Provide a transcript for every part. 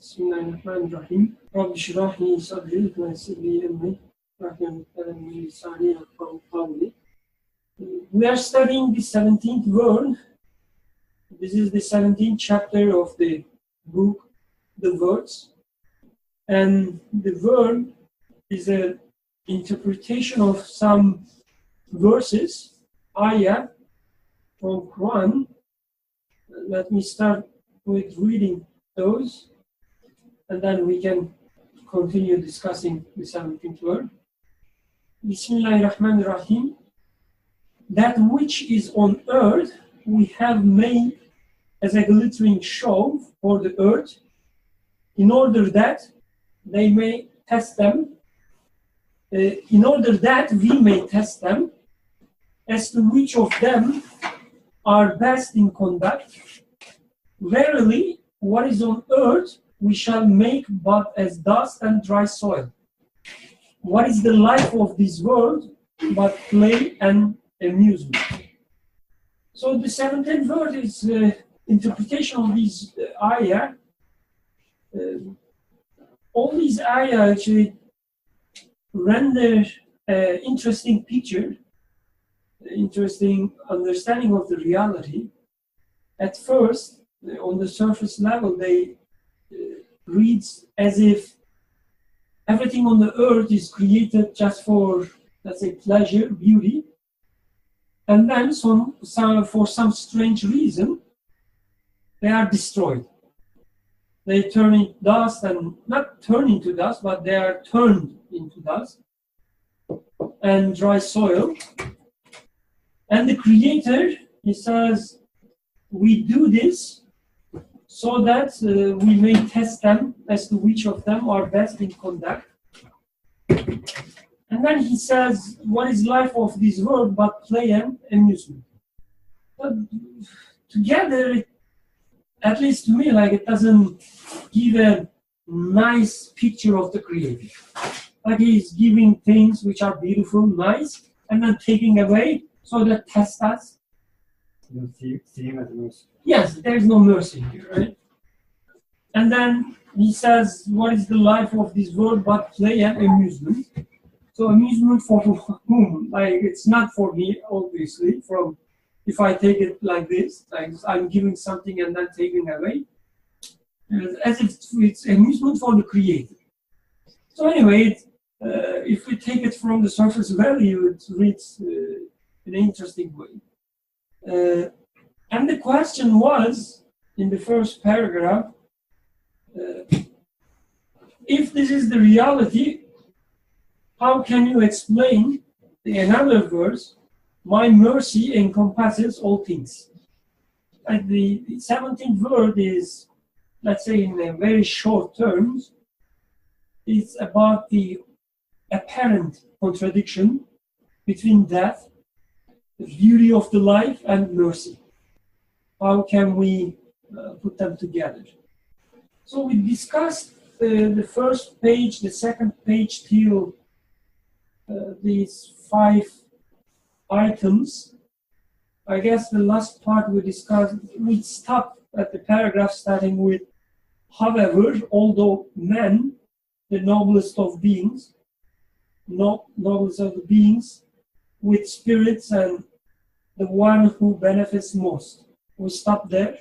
Bismillahirrahmanirrahim. Rabbi shrah li sadri wa yassir li amri wahlul 'uqdatan min lisani yafqahu qawli. We are studying the 17th word. This is the 17th chapter of the book, The Words. And the word is an interpretation of some verses, ayah, from Quran. Let me start with reading those, and then we can continue discussing the 17th word. Bismillahirrahmanirrahim. That which is on earth we have made as a glittering show for the earth, in order that they may test them, in order that we may test them as to which of them are best in conduct. Verily, what is on earth we shall make but as dust and dry soil. What is the life of this world but play and amusement? So the 17th word is interpretation of these ayah. All these ayah actually render an interesting picture, interesting understanding of the reality. At first, on the surface level, they reads as if everything on the earth is created just for, let's say, pleasure, beauty, and then for some strange reason, they are destroyed. They turn into dust, and not turn into dust, but they are turned into dust and dry soil. And the Creator, he says, we do this so that we may test them as to which of them are best in conduct. And then he says, what is life of this world but play and amusement? But together, at least to me, like, it doesn't give a nice picture of the Creator. Like, he's giving things which are beautiful, nice, and then taking away so that test us. Yes, there is no mercy here, right? And then he says, what is the life of this world but play and amusement? So amusement for whom? Like, it's not for me, obviously, if I take it like this, like I'm giving something and then taking away, as if it's amusement for the Creator. So anyway, if we take it from the surface value, it reads in an interesting way. And the question was, in the first paragraph, if this is the reality, how can you explain another verse, my mercy encompasses all things? And the 17th word is, let's say in a very short terms, it's about the apparent contradiction between death, the beauty of the life, and mercy. How can we put them together? So we discussed the first page, the second page, till these 5 items. I guess the last part we discussed, we stopped at the paragraph starting with, however, although men, the noblest of beings, with spirits and the one who benefits most. We stop there.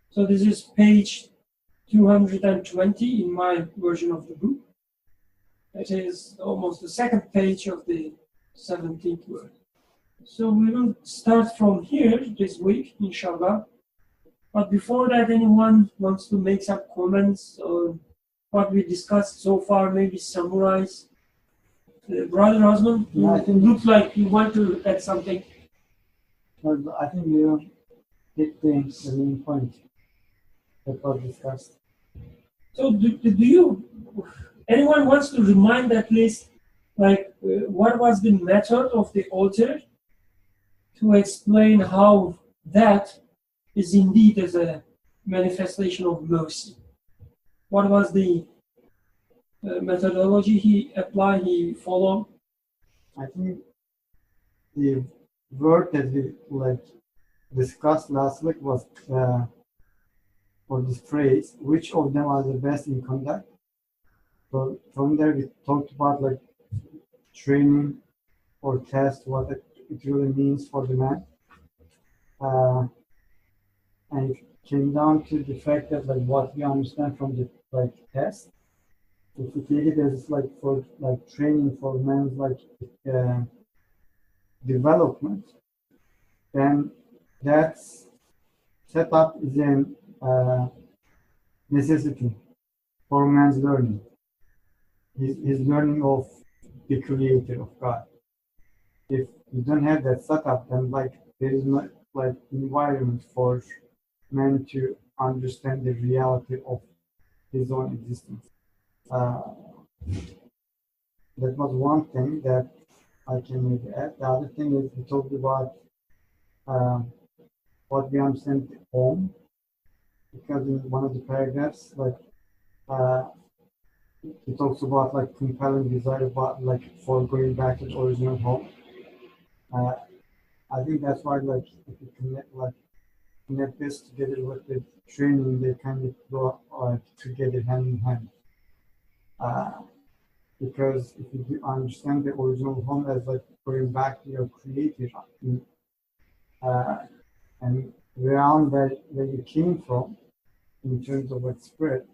So this is page 220 in my version of the book. It is almost the second page of the 17th word. So we will start from here this week, inshallah. But before that, anyone wants to make some comments on what we discussed so far, maybe summarize? Brother Osman, you look like you want to add something. I think you hit the main point that was discussed. So anyone wants to remind at least, like, what was the method of the author to explain how that is indeed as a manifestation of mercy? What was the methodology he applied, he followed? I think the word that we discussed last week was or this phrase, which of them are the best in conduct. So from there we talked about like training or test, what it really means for the man. And it came down to the fact that like what we understand from the like test, if we take it as like for like training for men's like development, then that setup is an necessity for man's learning. His learning of the Creator, of God. If you don't have that setup, then like there is not like environment for man to understand the reality of his own existence. That was one thing that I can maybe add. The other thing is we talked about what we understand home, because in one of the paragraphs, like he talks about like compelling desire about like for going back to the original home. I think that's why like if you connect this together with the training, they kind of go together hand in hand. Because if you understand the original home as like going back to your Creator, and realm where you came from, in terms of like spirit,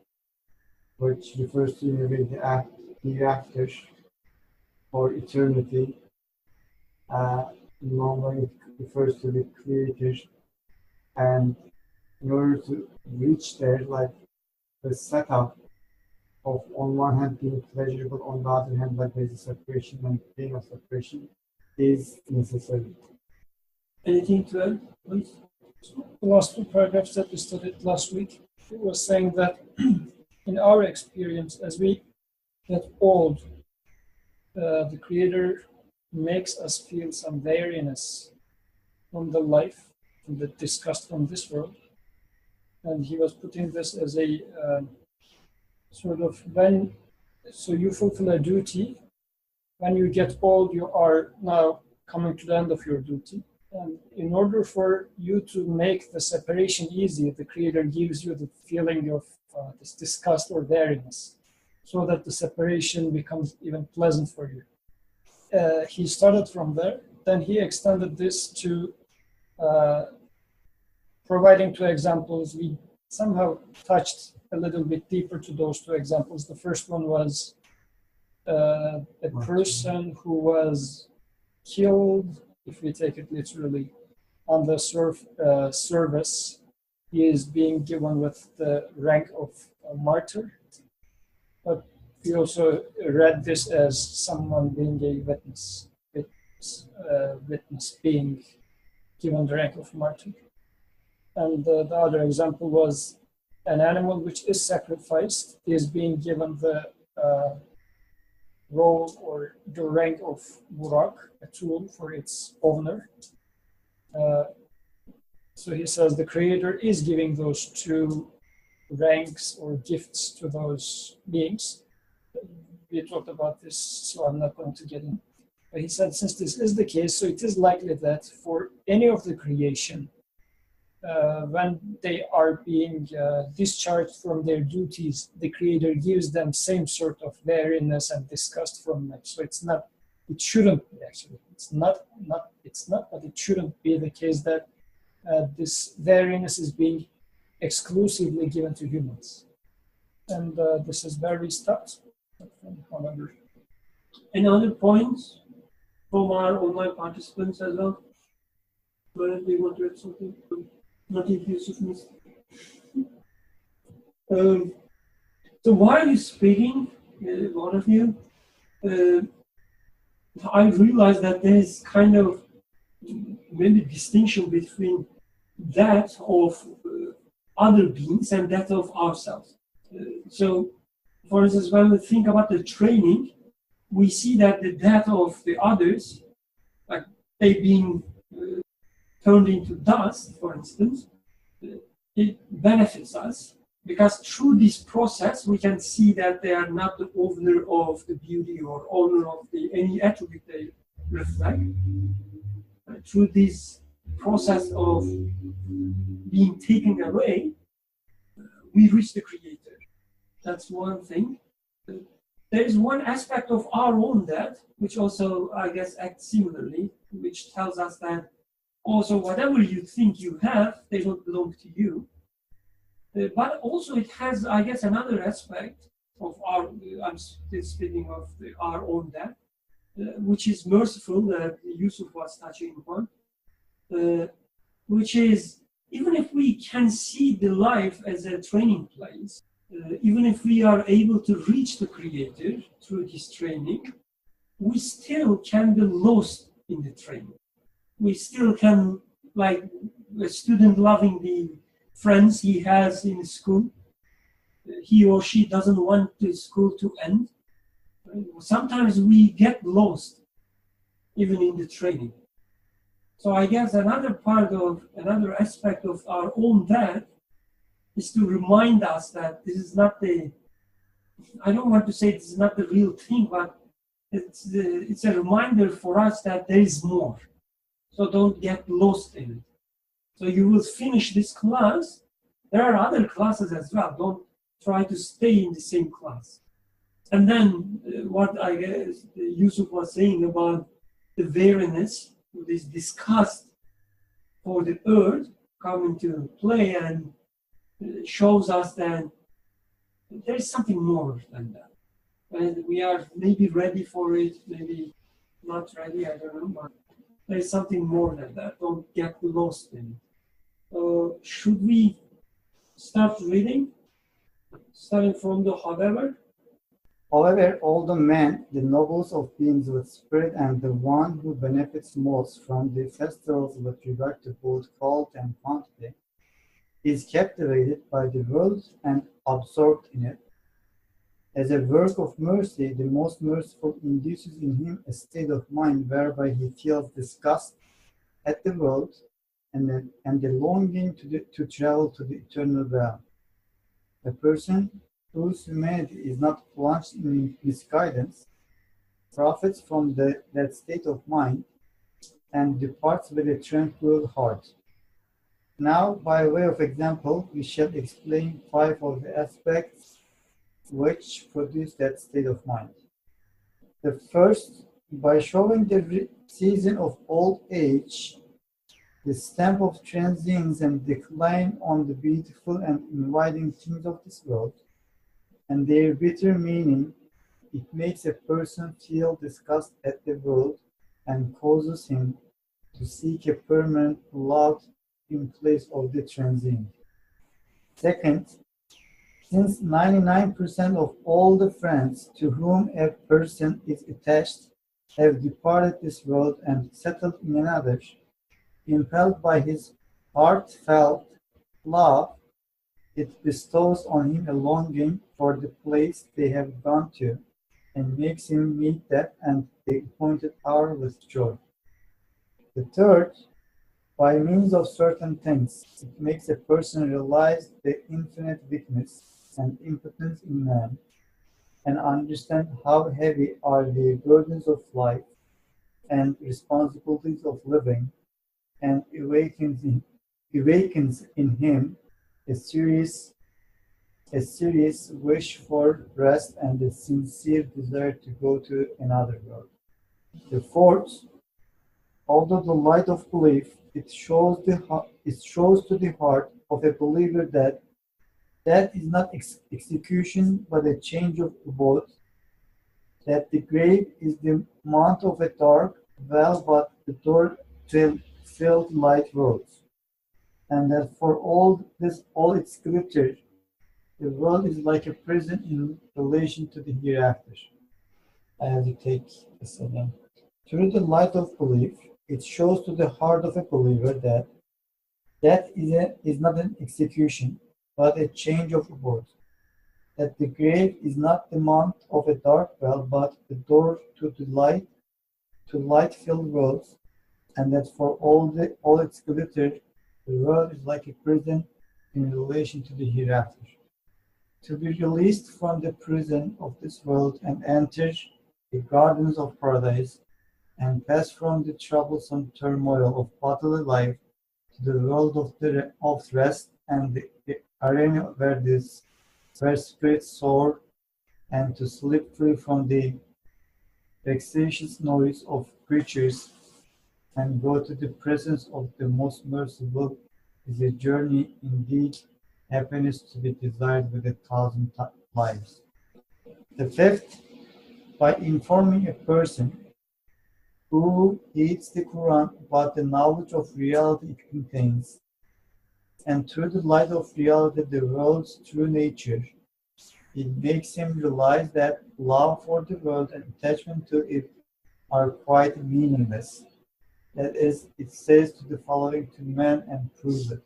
which refers to maybe the hereafter or eternity. Normally it refers to the Creator, and in order to reach there, like the setup of on one hand being pleasurable, on the other hand like there's a separation and pain of separation is necessary. Anything to add, please? The last two paragraphs that we studied last week, it was saying that in our experience, as we get old, the Creator makes us feel some weariness from the life, from the disgust from this world. And he was putting this as a sort of so you fulfill a duty. When you get old, you are now coming to the end of your duty. And in order for you to make the separation easy, the Creator gives you the feeling of this disgust or weariness, so that the separation becomes even pleasant for you. He started from there, then he extended this to providing two examples. We somehow touched a little bit deeper to those two examples. The first one was a person who was killed, if we take it literally, on the service. He is being given with the rank of a martyr. But we also read this as someone being a witness being given the rank of martyr. And the other example was an animal which is sacrificed is being given the role or the rank of burak, a tool for its owner. So he says the Creator is giving those two ranks or gifts to those beings. We talked about this, so I'm not going to get in. But he said, since this is the case, so it is likely that for any of the creation, when they are being discharged from their duties, the Creator gives them same sort of weariness and disgust from them. So it shouldn't be actually. It's not, but it shouldn't be the case that this weariness is being exclusively given to humans. And this is where we start. However, any other points from our online participants as well? Where they want to add something? Not if Yusuf missed. So while you're speaking, one of you, I realized that there is kind of maybe distinction between that of other beings and that of ourselves. So, for instance, when we think about the training, we see that the death of the others, like they being turned into dust, for instance, it benefits us because through this process we can see that they are not the owner of the beauty or owner of any attribute they reflect. Through this process of being taken away, we reach the Creator. That's one thing. There is one aspect of our own death, which also, I guess, acts similarly, which tells us that also whatever you think you have, they don't belong to you. But also it has, I guess, another aspect of our, I'm still speaking of our own death, which is merciful, that Yusuf was touching upon, which is, even if we can see the life as a training place, even if we are able to reach the Creator through this training, we still can be lost in the training. We still can, like a student loving the friends he has in school, he or she doesn't want the school to end. Sometimes we get lost even in the training. So I guess another aspect of our own death is to remind us that this is not I don't want to say this is not the real thing, but it's a reminder for us that there is more. So don't get lost in it. So you will finish this class. There are other classes as well. Don't try to stay in the same class. And then what I guess Yusuf was saying about the weariness, this disgust for the earth coming to play, and shows us that there is something more than that. And we are maybe ready for it, maybe not ready, I don't know, but there is something more than that. Don't get lost in it. Should we start reading, starting from the however? However, all the men, the nobles of beings with spirit, and the one who benefits most from the festivals with regard to both quality and quantity, is captivated by the world and absorbed in it. As a work of mercy, the most merciful induces in him a state of mind whereby he feels disgust at the world and the longing to travel to the eternal realm. A person whose humanity is not plunged in misguidance profits from that state of mind and departs with a tranquil heart. Now, by way of example, we shall explain 5 of the aspects which produce that state of mind. The first, by showing the season of old age, the stamp of transience and decline on the beautiful and inviting things of this world, and their bitter meaning, it makes a person feel disgust at the world and causes him to seek a permanent love in place of the transient. Second, since 99% of all the friends to whom a person is attached have departed this world and settled in another, impelled by his heartfelt love, it bestows on him a longing for the place they have gone to, and makes him meet that and the appointed hour with joy. The third, by means of certain things, it makes a person realize the infinite weakness and impotence in man, and understand how heavy are the burdens of life and responsibilities of living, and awakens in him a serious wish for rest and a sincere desire to go to another world. The fourth, although the light of belief, it shows to the heart of a believer that death is not execution but a change of abode, that the grave is the mount of a dark well but the door filled light roads, and that for all its glitter, the world is like a prison in relation to the hereafter. I have to take this again. Through the light of belief, it shows to the heart of a believer that death is not an execution, but a change of abode, that the grave is not the mount of a dark well, but the door to light-filled worlds, and that for all its glitter, the world is like a prison in relation to the hereafter. To be released from the prison of this world and enter the gardens of paradise, and pass from the troublesome turmoil of bodily life to the world of rest and arena where spirits soar, and to slip free from the vexatious noise of creatures and go to the presence of the most merciful is a journey indeed, happiness to be desired with 1,000 lives. The fifth, by informing a person who reads the Quran about the knowledge of reality it contains, and through the light of reality the world's true nature, it makes him realize that love for the world and attachment to it are quite meaningless. That is, it says to the following to men and proves it.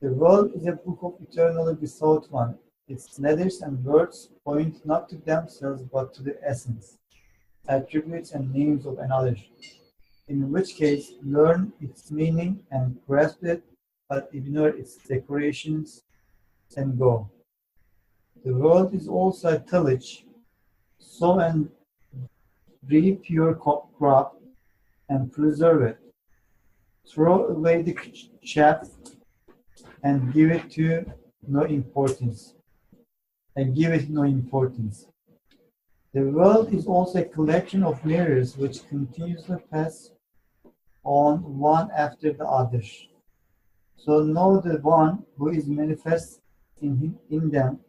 The world is a book of eternally besought one. Its letters and words point not to themselves but to the essence, attributes and names of another, in which case learn its meaning and grasp it, but ignore its decorations and go. The world is also a tillage, sow and reap your crop and preserve it. Throw away the chaff and give it no importance. The world is also a collection of mirrors which continuously pass on one after the other. So know the one who is manifest in them,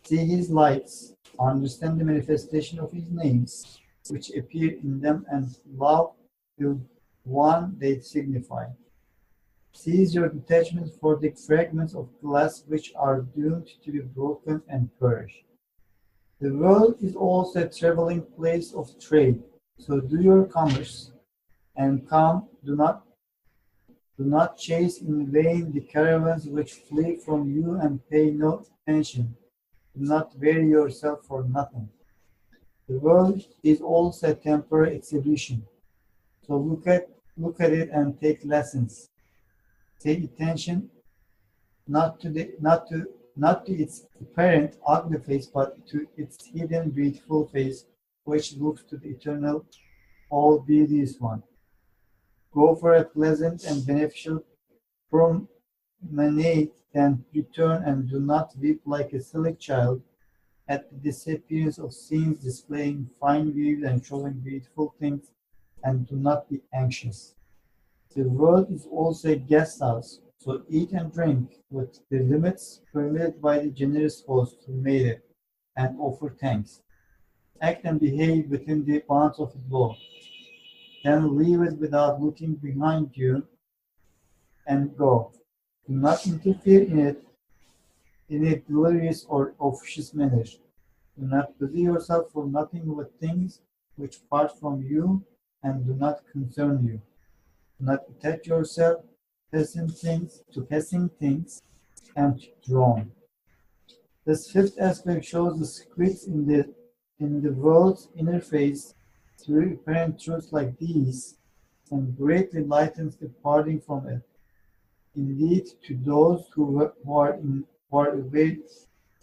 see his lights, understand the manifestation of his names, which appear in them, and love the one they signify. Seize your detachment for the fragments of glass which are doomed to be broken and perish. The world is also a traveling place of trade, so do your commerce, and come, do not chase in vain the caravans which flee from you and pay no attention. Do not weary yourself for nothing. The world is also a temporary exhibition, so look at it and take lessons. Pay attention not to its apparent ugly face, but to its hidden beautiful face, which looks to the eternal, all-beauteous one. Go for a pleasant and beneficial promenade, then return, and do not weep like a silly child at the disappearance of scenes displaying fine views and showing beautiful things, and do not be anxious. The world is also a guest house, so eat and drink with the limits permitted by the generous host who made it, and offer thanks. Act and behave within the bounds of his law. Then leave it without looking behind you and go. Do not interfere in it in a delirious or officious manner. Do not busy yourself for nothing with things which part from you and do not concern you. Do not attach yourself to passing things and drone. This fifth aspect shows the secrets in the world's inner face through apparent truths like these, and greatly lightens the parting from it. Indeed, to those who are aware,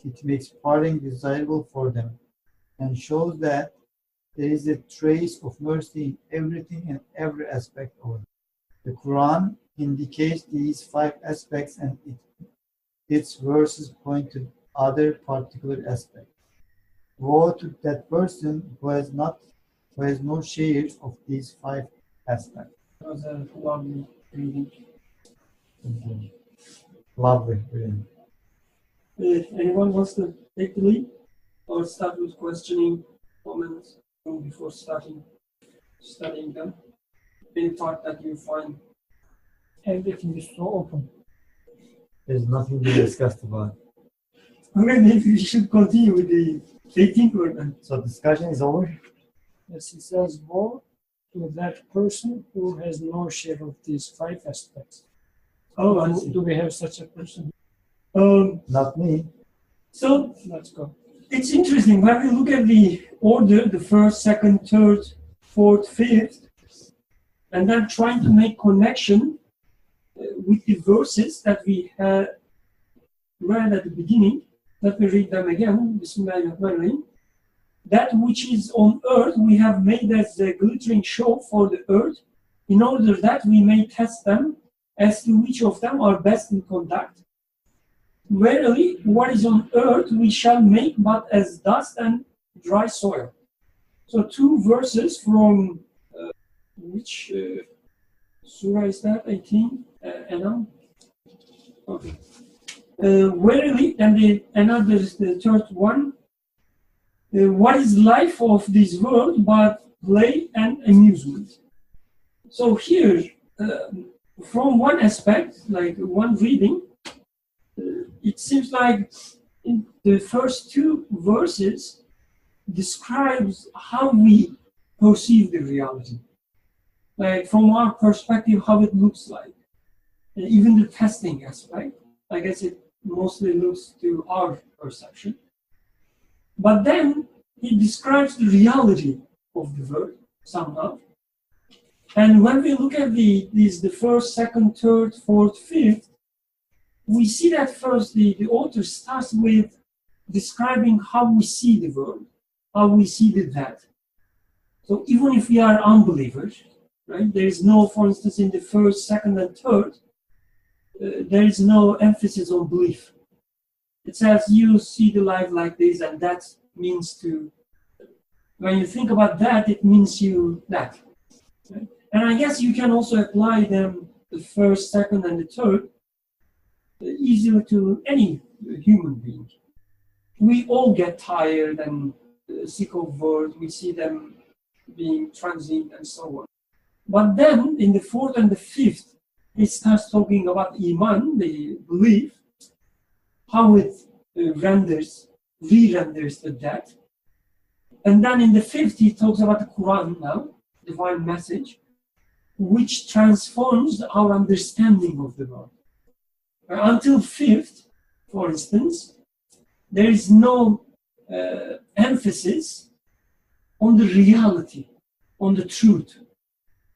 it makes parting desirable for them, and shows that there is a trace of mercy in everything and every aspect of it. The Quran indicates these 5 aspects, and its verses point to other particular aspects. Woe to that person who has no share of these 5 aspects. That was a lovely reading. Lovely reading. Anyone wants to take the lead or start with questioning comments before studying them? Any part that you find? Everything is so open. There's nothing to discuss about. Okay, maybe we should continue with the 18th word then. So discussion is over? Yes, it says woe to that person who has no share of these 5 aspects. Oh, I see. Do we have such a person? Not me. So Let's go. it's interesting when we look at the order, the first, second, third, fourth, fifth, and then trying to make connection with the verses that we read at the beginning. Let me read them again. Bismillahirrahmanirrahim. That which is on earth we have made as a glittering show for the earth, in order that we may test them as to which of them are best in conduct. Verily, what is on earth we shall make but as dust and dry soil. So two verses from which surah is that? 18? Anam? Okay. Verily, and another is the third one. What is life of this world but play and amusement? So here, from one aspect, like one reading, it seems like in the first two verses describes how we perceive the reality. Like from our perspective, how it looks like. And even the testing aspect, I guess it mostly looks to our perception. But then he describes the reality of the world somehow. And when we look at the first, second, third, fourth, fifth, we see that first the author starts with describing how we see the world, how we see the death. So even if we are unbelievers, right, there is no, for instance, in the first, second, and third, there is no emphasis on belief. It says you see the life like this, and that means to, when you think about that, it means you that. Right? And I guess you can also apply them, the first, second, and the third, easily to any human being. We all get tired and sick of words. We see them being transient and so on. But then, in the fourth and the fifth, he starts talking about Iman, the belief, how it re-renders the death. And then in the fifth, he talks about the Quran now, divine message, which transforms our understanding of the world. Until fifth, for instance, there is no emphasis on the reality, on the truth.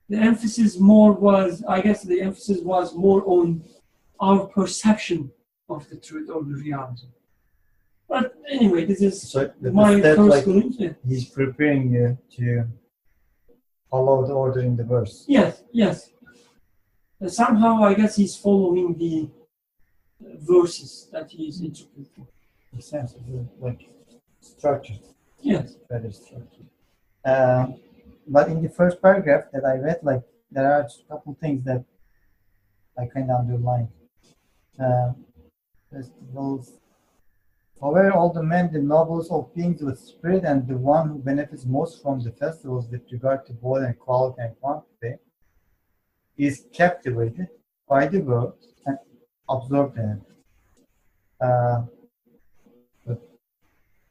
The emphasis more was, I guess the emphasis was more on our perception of the truth or the reality. But anyway, this is so my that, first like, glimpse. Yeah. he's preparing you to follow the order in the verse. Yes, yes. Somehow, I guess he's following the verses that he is interpreting. The sense of the, like, structure. Yes. Very structured. But in the first paragraph that I read, like, there are a couple things that I kind of underlined. Festivals. However, all the men, the nobles of beings with spirit, and the one who benefits most from the festivals with regard to both and quality and quantity, is captivated by the world and absorbed in it. But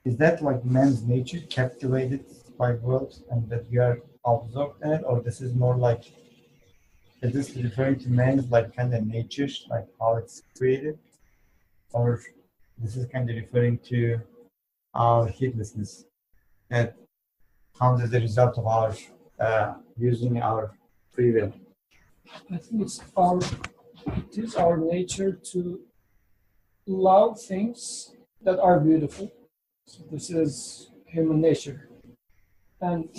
is that like man's nature, captivated by world and that you are absorbed in it, or this is more like, is this referring to man's like kind of nature, like how it's created, or this is kind of referring to our heedlessness that comes as a result of our using our free will? I think it is our nature to love things that are beautiful. So this is human nature. And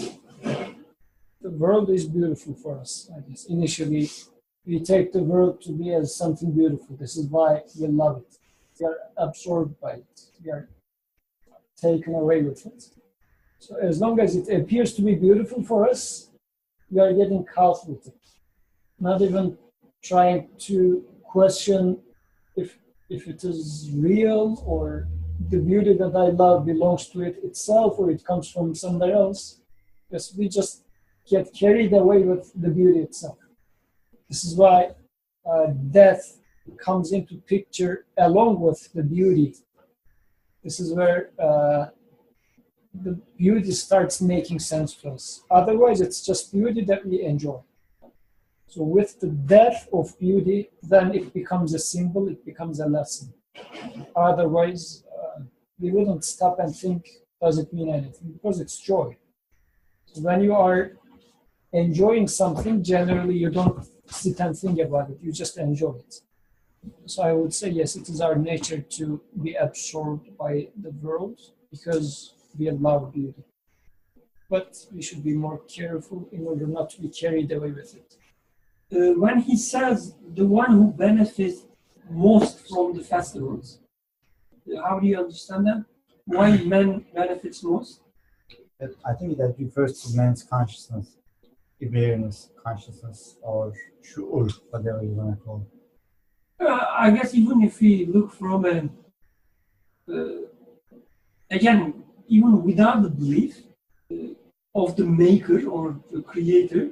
the world is beautiful for us, I guess. Initially, we take the world to be as something beautiful. This is why we love it. We are absorbed by it. We are taken away with it. So as long as it appears to be beautiful for us, we are getting caught with it. Not even trying to question if it is real or the beauty that I love belongs to it itself or it comes from somewhere else. Because we just get carried away with the beauty itself. This is why death comes into picture along with the beauty. This is where the beauty starts making sense to us. Otherwise, it's just beauty that we enjoy. So with the death of beauty, then it becomes a symbol, it becomes a lesson. Otherwise, we wouldn't stop and think, does it mean anything? Because it's joy. So when you are enjoying something, generally you don't sit and think about it, you just enjoy it. So I would say, yes, it is our nature to be absorbed by the world because we love beauty. But we should be more careful in order not to be carried away with it. When he says the one who benefits most from the festivals, How do you understand that? Why man benefits most? I think that refers to man's consciousness, awareness, consciousness, or shu'ur, whatever you want to call it. I guess even if we look from a, again, even without the belief of the maker or the creator,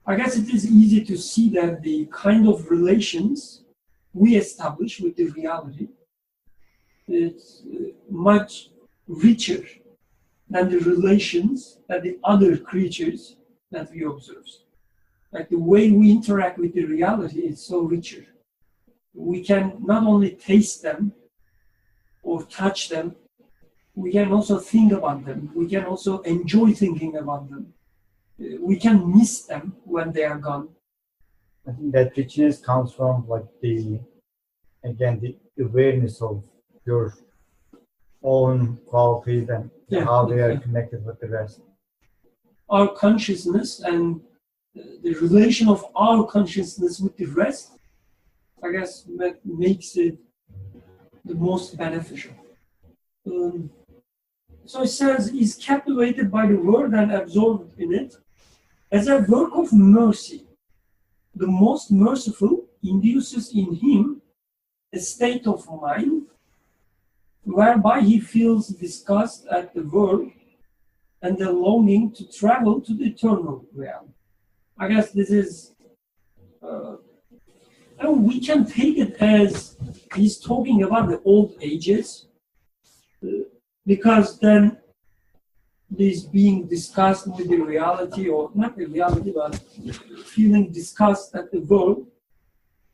I guess it is easy to see that the kind of relations we establish with the reality is much richer than the relations that the other creatures that we observe. Like the way we interact with the reality is so richer. We can not only taste them or touch them, we can also think about them. We can also enjoy thinking about them. We can miss them when they are gone. I think that richness comes from like the awareness of your own qualities and how they are connected with the rest. Our consciousness and the relation of our consciousness with the rest, I guess, makes it the most beneficial. So it says, is captivated by the word and absorbed in it as a work of mercy. The most merciful induces in him a state of mind whereby he feels disgust at the world and the longing to travel to the eternal realm. I guess this is, we can take it as he's talking about the old ages, because then this being discussed with the reality, or not the reality, but feeling disgust at the world,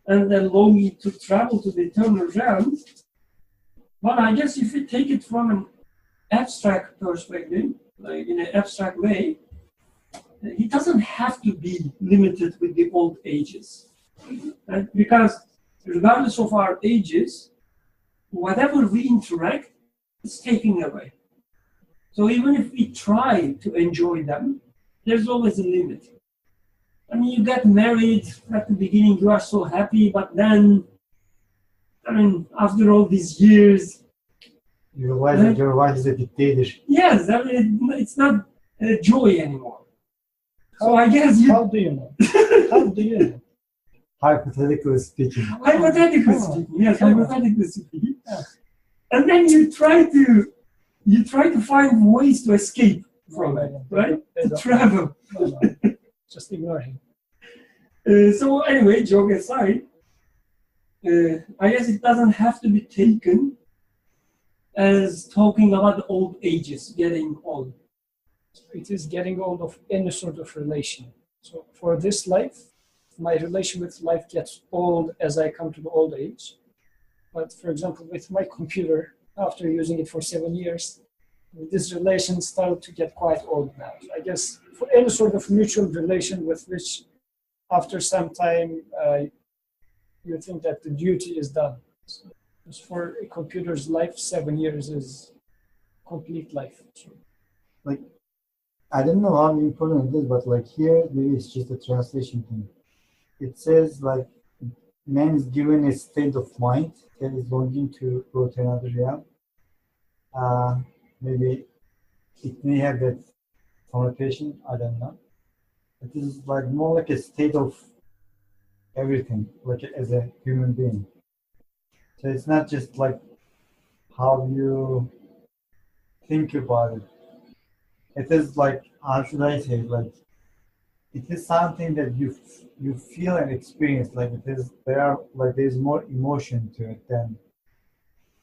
and then longing to travel to the eternal realm. But I guess if we take it from an abstract perspective, like in an abstract way, it doesn't have to be limited with the old ages. Right? Because regardless of our ages, whatever we interact, it's taken away. So even if we try to enjoy them, there's always a limit. I mean, you get married at the beginning, you are so happy, but then, after all these years, you realize that your wife is a dictator. Yes, it's not a joy anymore. So I guess How do you know? How do you know? Hypothetically speaking. Hypothetically speaking, yes, hypothetically speaking. Yeah. And then you try to find ways to escape from it, right? To travel. No. Just ignore him. So anyway, joke aside, I guess it doesn't have to be taken as talking about the old ages, getting old. It is getting old of any sort of relation. So for this life, my relation with life gets old as I come to the old age. But for example, with my computer, after using it for 7 years, this relation started to get quite old now. I guess for any sort of mutual relation with which after some time you think that the duty is done. So for a computer's life, 7 years is complete life. So, like, I don't know how important it is, but like here, maybe it's just a translation thing. It says like man is given a state of mind that is longing to go to another realm. Maybe it may have that connotation, I don't know. It is like more like a state of everything, like as a human being. So it's not just like how you think about it. It is like, how should I say, like it is something that you feel and experience. Like it is there's more emotion to it than.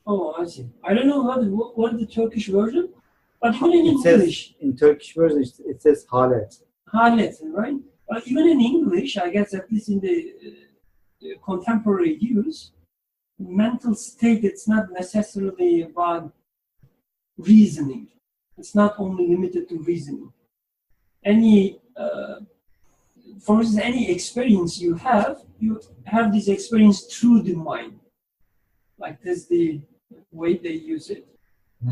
Oh, I see. I don't know what is the Turkish version, but even in English. In Turkish version, it says halet. Halet, right? But even in English, I guess at least in the contemporary use, mental state, it's not necessarily about reasoning. It's not only limited to reasoning. For instance, any experience you have this experience through the mind. Like this is the way they use it.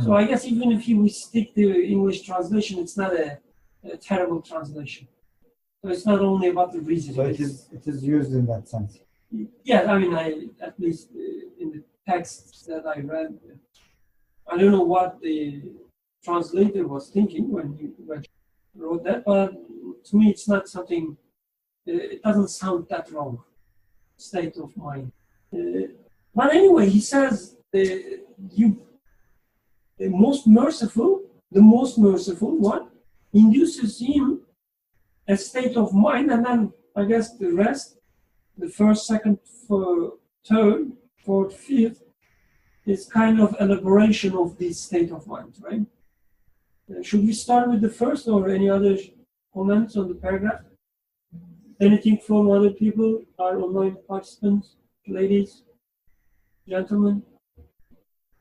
So I guess even if we stick to English translation, it's not a terrible translation. So it's not only about the reasoning. So it is used in that sense. Yeah, I mean, at least in the texts that I read. I don't know what the translator was thinking when he wrote that, but to me it's not something, it doesn't sound that wrong, state of mind. But anyway, he says the most merciful one induces him a state of mind, and then I guess the rest, the first, second, third, fourth, fifth, is kind of elaboration of this state of mind, right? Should we start with the first, or any other comments on the paragraph? Anything from other people, our online participants, ladies, gentlemen?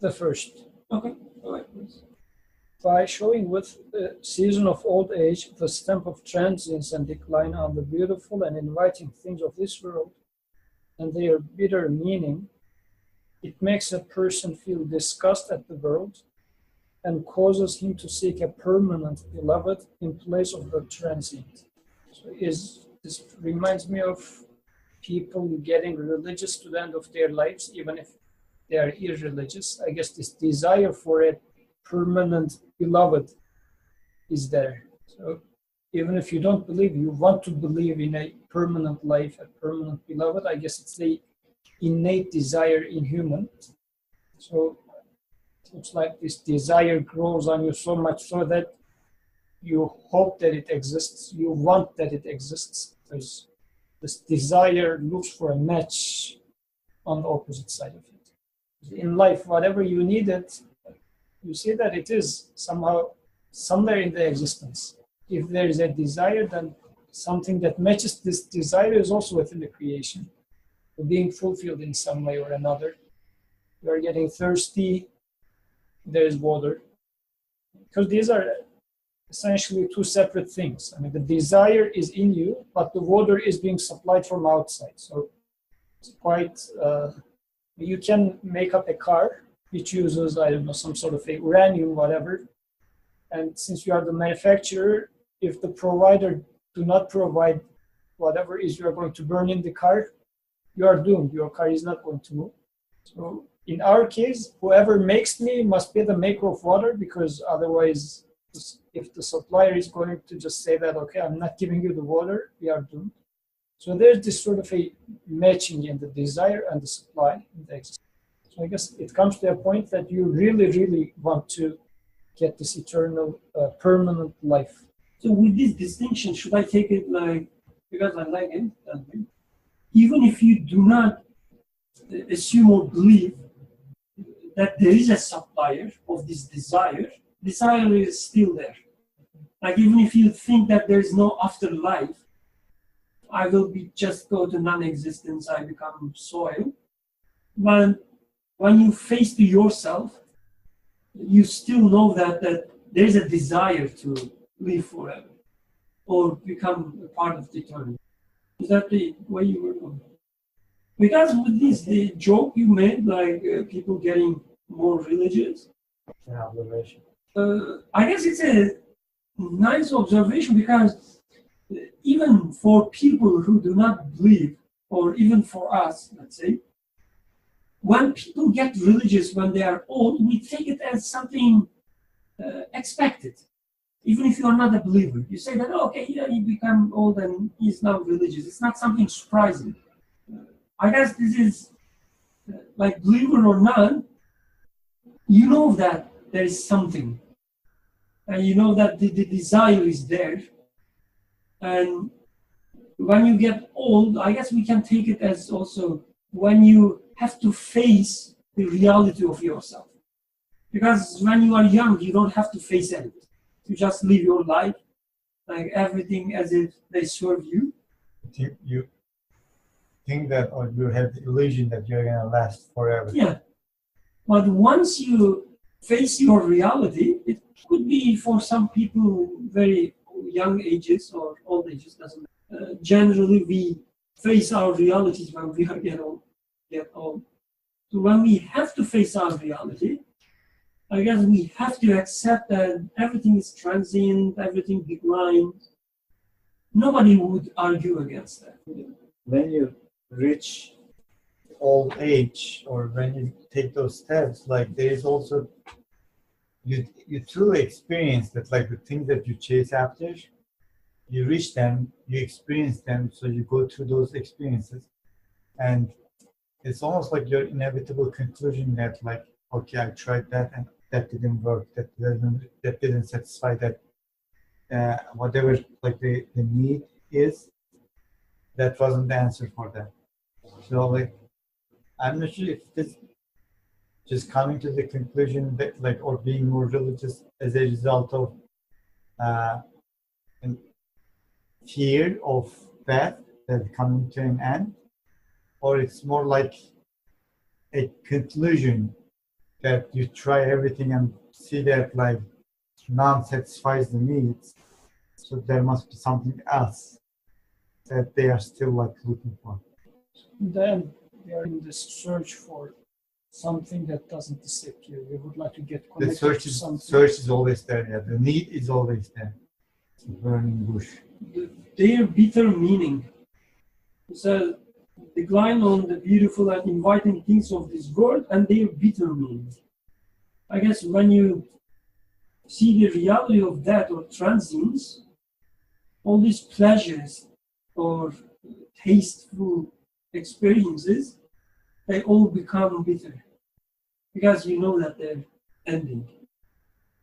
The first. Okay, all right, please. By showing with the season of old age the stamp of transience and decline on the beautiful and inviting things of this world and their bitter meaning, it makes a person feel disgust at the world and causes him to seek a permanent beloved in place of the transient. So this reminds me of people getting religious to the end of their lives, even if they are irreligious. I guess this desire for a permanent beloved is there. So even if you don't believe, you want to believe in a permanent life, a permanent beloved. I guess it's the innate desire in humans. So it looks like this desire grows on you so much so that you hope that it exists, you want that it exists, because this desire looks for a match on the opposite side of it. In life, whatever you needed, you see that it is somehow somewhere in the existence. If there is a desire, then something that matches this desire is also within the creation, being fulfilled in some way or another. You are getting thirsty, there is water. Because these are essentially two separate things. I mean, the desire is in you, but the water is being supplied from outside. So it's quite, you can make up a car which uses, I don't know, some sort of a uranium, whatever. And since you are the manufacturer, if the provider do not provide whatever is you are going to burn in the car, you are doomed. Your car is not going to move. So in our case, whoever makes me must be the maker of water, because otherwise, if the supplier is going to just say that, okay, I'm not giving you the water, we are doomed. So there's this sort of a matching in the desire and the supply in the existence. So I guess it comes to a point that you really, really want to get this eternal, permanent life. So with this distinction, should I take it like, because I like it, even if you do not assume or believe that there is a supplier of this desire is still there. Like even if you think that there is no afterlife, I will just go to non-existence, I become soil. But when you face to yourself, you still know that there is a desire to live forever or become a part of the eternity. Is that the way you were going? Because with this, the joke you made, like people getting more religious, observation. I guess it's a nice observation, because even for people who do not believe, or even for us, let's say, when people get religious when they are old, we take it as something expected. Even if you are not a believer, you say that, oh, okay, yeah, he become old and he's now religious. It's not something surprising. I guess this is, like, believer or not, you know that there is something. And you know that the desire is there. And when you get old, I guess we can take it as also when you have to face the reality of yourself. Because when you are young, you don't have to face anything. You just live your life, like everything as if they serve you. You think that, or you have the illusion that you're going to last forever. Yeah. But once you face your reality, it could be for some people very young ages or old ages, doesn't matter. Generally, we face our realities when we get old. So when we have to face our reality, I guess we have to accept that everything is transient, everything declines. Nobody would argue against that. When you reach old age or when you take those steps, like there is also you truly experience that, like the things that you chase after, you reach them, you experience them, so you go through those experiences, and it's almost like your inevitable conclusion that, like, okay, I tried that and that didn't work, that didn't satisfy that whatever like the need is, that wasn't the answer for that. So like I'm not sure if this just coming to the conclusion that like or being more religious as a result of uh, an fear of death that coming to an end, or it's more like a conclusion that you try everything and see that like none satisfies the needs, so there must be something else that they are still like looking for. Then we are in this search for something that doesn't disappear. We would like to get The connected to something. search is always there. Yeah, the need is always there. It's a burning bush. Their bitter meaning. So decline on the beautiful and inviting things of this world and their bitter meaning. I guess when you see the reality of that or transience, all these pleasures or tasteful experiences, they all become bitter because you know that they're ending.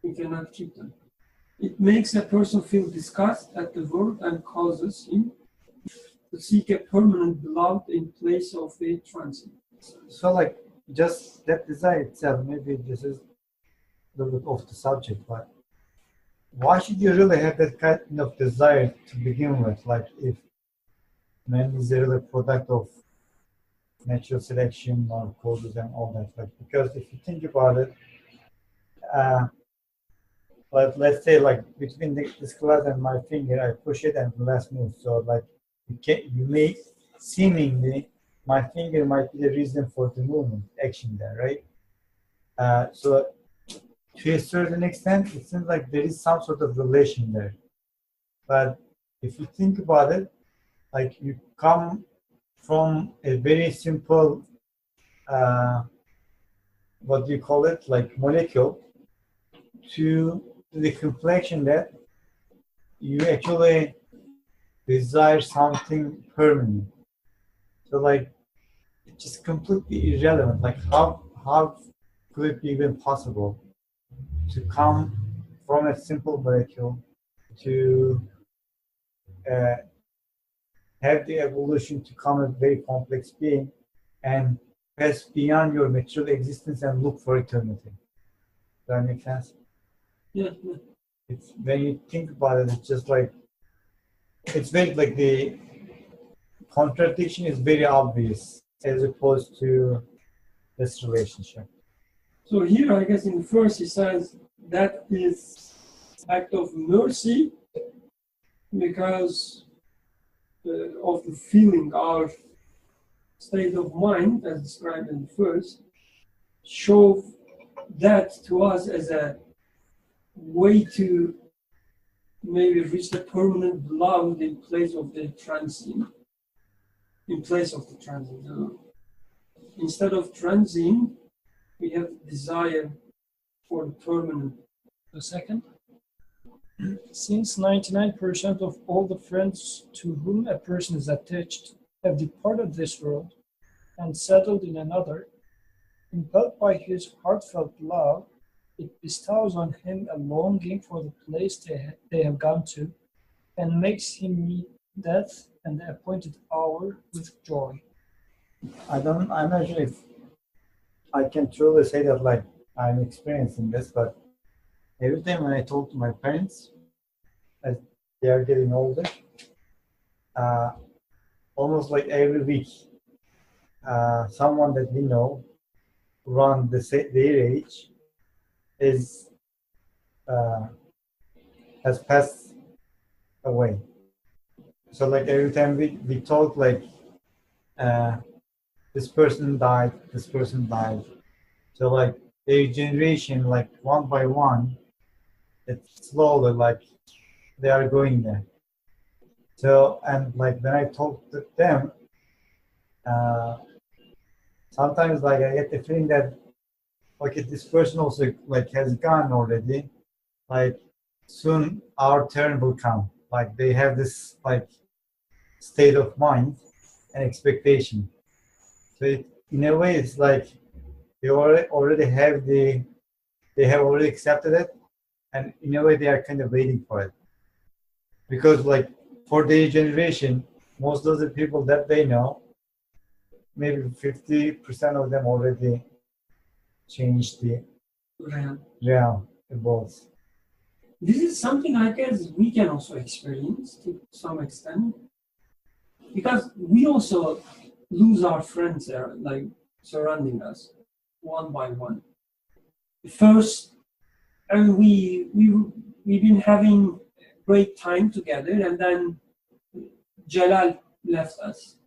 You cannot keep them. It makes a person feel disgust at the world and causes him to seek a permanent beloved in place of a transient. So like just that desire itself, maybe this is a little bit off the subject, but why should you really have that kind of desire to begin with? Like if man is a really product of natural selection or causes and all that. Like because if you think about it, but let's say like between this glass and my finger, I push it and the glass moves. So like you may seemingly my finger might be the reason for the movement, action there, right? So to a certain extent, it seems like there is some sort of relation there. But if you think about it, like you come from a very simple, what do you call it, like molecule, to the complexion that you actually desire something permanent. So like it's just completely irrelevant. Like how could it be even possible to come from a simple molecule to have the evolution to become a very complex being and pass beyond your material existence and look for eternity? Does that make sense? Yeah. It's when you think about it, it's just like it's very like the contradiction is very obvious as opposed to this relationship. So here, I guess in the first he says that is act of mercy because of the feeling, our state of mind, as described in the first, show that to us as a way to maybe reach the permanent beloved in place of the transient. Instead of transient, we have the desire for the permanent. The second, since 99% of all the friends to whom a person is attached have departed this world and settled in another, impelled by his heartfelt love, it bestows on him a longing for the place they have gone to, and makes him meet death and the appointed hour with joy. I'm not sure if I can truly say that like I'm experiencing this, but every time when I talk to my parents, as they are getting older, almost like every week, someone that we know around their age is has passed away. So like every time we talk, like this person died, this person died. So like their generation, like one by one, it's slowly like they are going there. So and like when I talk to them, sometimes like I get the feeling that okay, this person also like has gone already. Like soon our turn will come. Like they have this like state of mind and expectation. So in a way, it's like they already have they have already accepted it, and in a way they are kind of waiting for it. Because like for their generation, most of the people that they know, maybe 50% of them already changed the realm both. This is something I guess we can also experience to some extent, because we also lose our friends there, like surrounding us, one by one. First, and we've been having great time together, and then Jalal left us,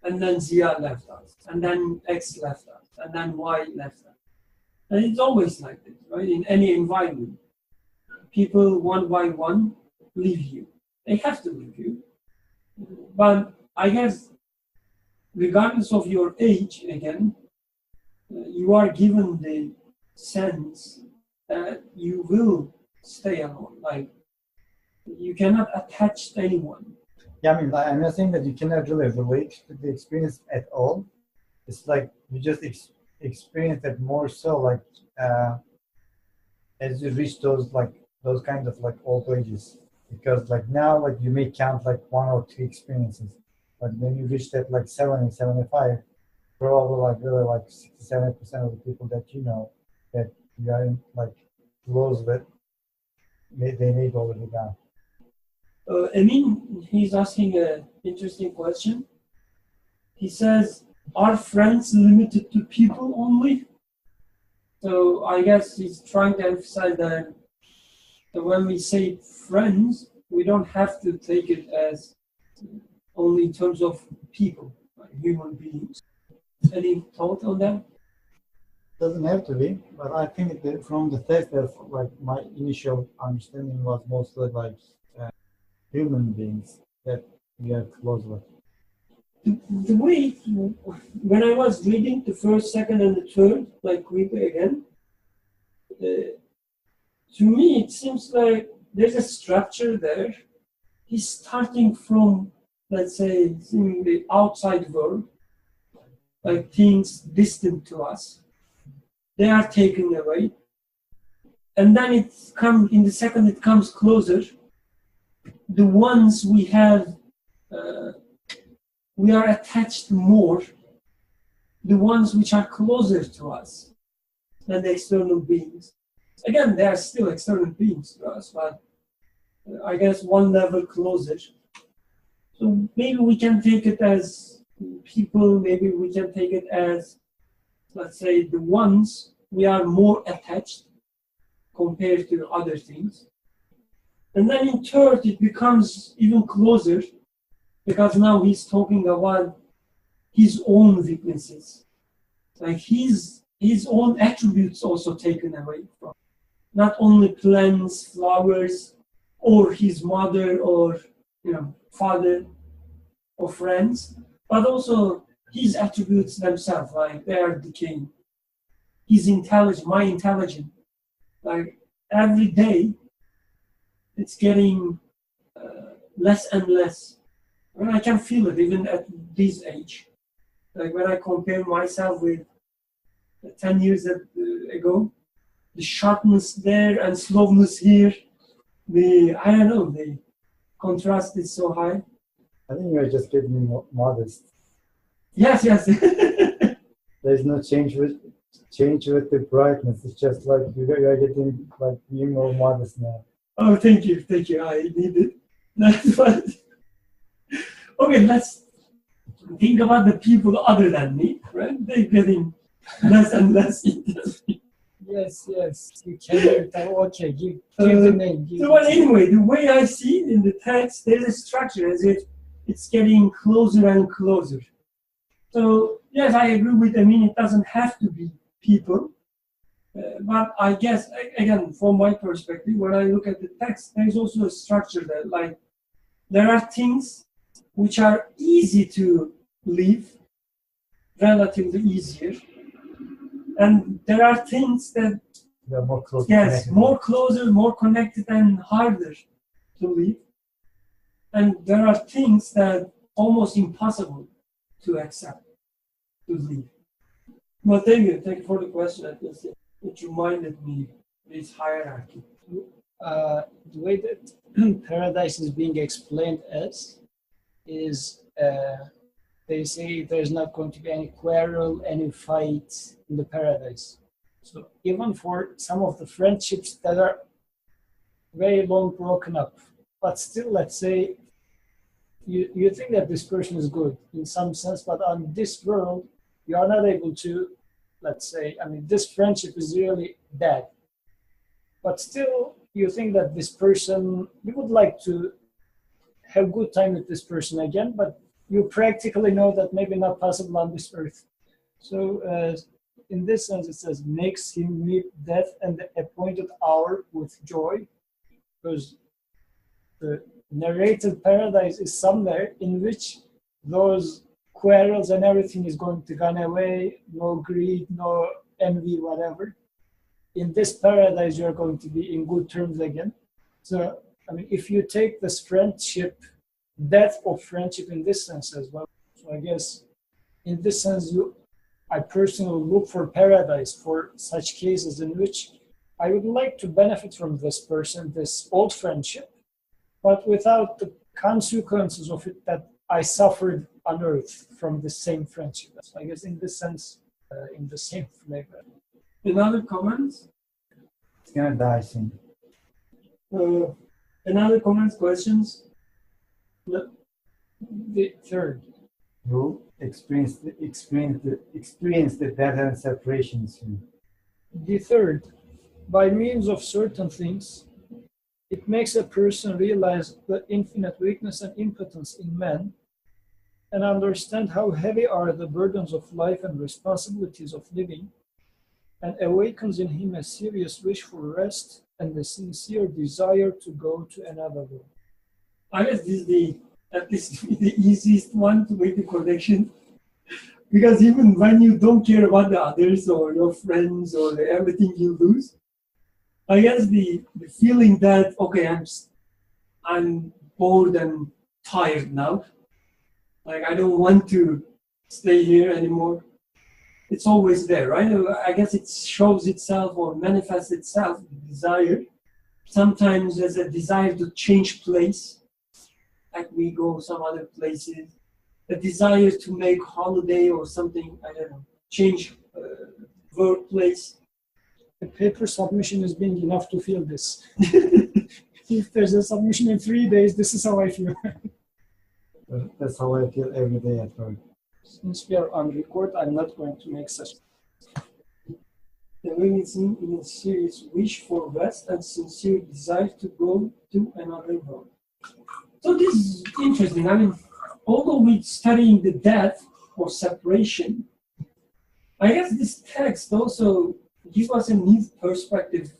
and then Zia left us, and then X left us, and then Y left us. And it's always like this, right? In any environment, people one by one leave you. They have to leave you. But I guess, regardless of your age, again, you are given the sense that you will stay alone. Like, you cannot attach to anyone. Yeah, I mean, I'm not saying that you cannot really relate to the experience at all. It's like you just experience it more so, like as you reach those kind of like old ages. Because like now, like you may count like 1 or 2 experiences, but when you reach that like 70, 75, probably like really like 67% of the people that you know that you are in, like close with, they may go already gone. Amin, he's asking an interesting question. He says, are friends limited to people only? So I guess he's trying to emphasize that when we say friends, we don't have to take it as only in terms of people, like human beings. Any thought on that? Doesn't have to be, but I think that from the text, that like my initial understanding was mostly like human beings that we are close with. The way, when I was reading the first, second, and the third, like quickly again, to me it seems like there's a structure there. He's starting from, let's say, in the outside world, like things distant to us. They are taken away. And then in the second it comes closer. The ones we have, we are attached more, the ones which are closer to us than the external beings. Again, they are still external beings to us, but I guess one level closer. So maybe we can take it as people, maybe we can take it as, let's say, the ones we are more attached compared to other things. And then in third, it becomes even closer, because now he's talking about his own weaknesses, like his own attributes also taken away from. Not only plants, flowers, or his mother, or father, or friends, but also his attributes themselves, like they are decaying. His intelligence, my intelligence, like every day, it's getting less and less. And I can feel it even at this age. Like when I compare myself with 10 years ago, the sharpness there and slowness here, the contrast is so high. I think you're just getting modest. Yes. There's no change with the brightness. It's just like you are getting like being more modest now. Oh, thank you. I need it. That's what. Okay, let's think about the people other than me, right? They're getting less and less interesting. Yes. You can. Okay, give the name. But anyway, the way I see it in the text, there's a structure as if it's getting closer and closer. So, yes, I agree with it doesn't have to be people. But I guess, again, from my perspective, when I look at the text, there's also a structure there. Like, there are things which are easy to leave, relatively easier. And there are things that, We are more close. yes, more closer, more connected, and harder to leave. And there are things that almost impossible to accept, to leave. Well, thank you for the question. It reminded me this hierarchy. The way that paradise is being explained as is they say there's not going to be any quarrel, any fight in the paradise. So even for some of the friendships that are very long broken up, but still, let's say, you think that this person is good in some sense, but on this world, you are not able to, let's say, I mean, this friendship is really bad. But still, you think that this person, you would like to have good time with this person again, but you practically know that maybe not possible on this earth. So in this sense, it says, makes him meet death and the appointed hour with joy, because the narrated paradise is somewhere in which those quarrels and everything is going to gone away, no greed, no envy, whatever. In this paradise, you're going to be in good terms again. So, I mean, if you take this friendship, depth of friendship in this sense as well. So I guess in this sense, I personally look for paradise for such cases in which I would like to benefit from this person, this old friendship, but without the consequences of it that I suffered on earth from the same friendship. So I guess in this sense, in the same flavor. Another comments? It's gonna die soon. Another comments, questions? The third. Who experienced the death and separation soon. The third, by means of certain things, it makes a person realize the infinite weakness and impotence in man and understand how heavy are the burdens of life and responsibilities of living, and awakens in him a serious wish for rest and a sincere desire to go to another world. I guess this is at least the easiest one to make the connection. Because even when you don't care about the others or your friends or everything you lose, I guess the feeling that, okay, I'm bored and tired now. Like, I don't want to stay here anymore. It's always there, right? I guess it shows itself or manifests itself, the desire. Sometimes there's a desire to change place, like we go some other places. A desire to make holiday or something, I don't know, change workplace. The paper submission is being enough to feel this. If there's a submission in 3 days, this is how I feel. That's how I feel every day at work. Since we are on record, I'm not going to make such. Experiencing in a serious wish for rest and sincere desire to go to another world. So this is interesting. I mean, although we're studying the death or separation, I guess this text also gives us a new perspective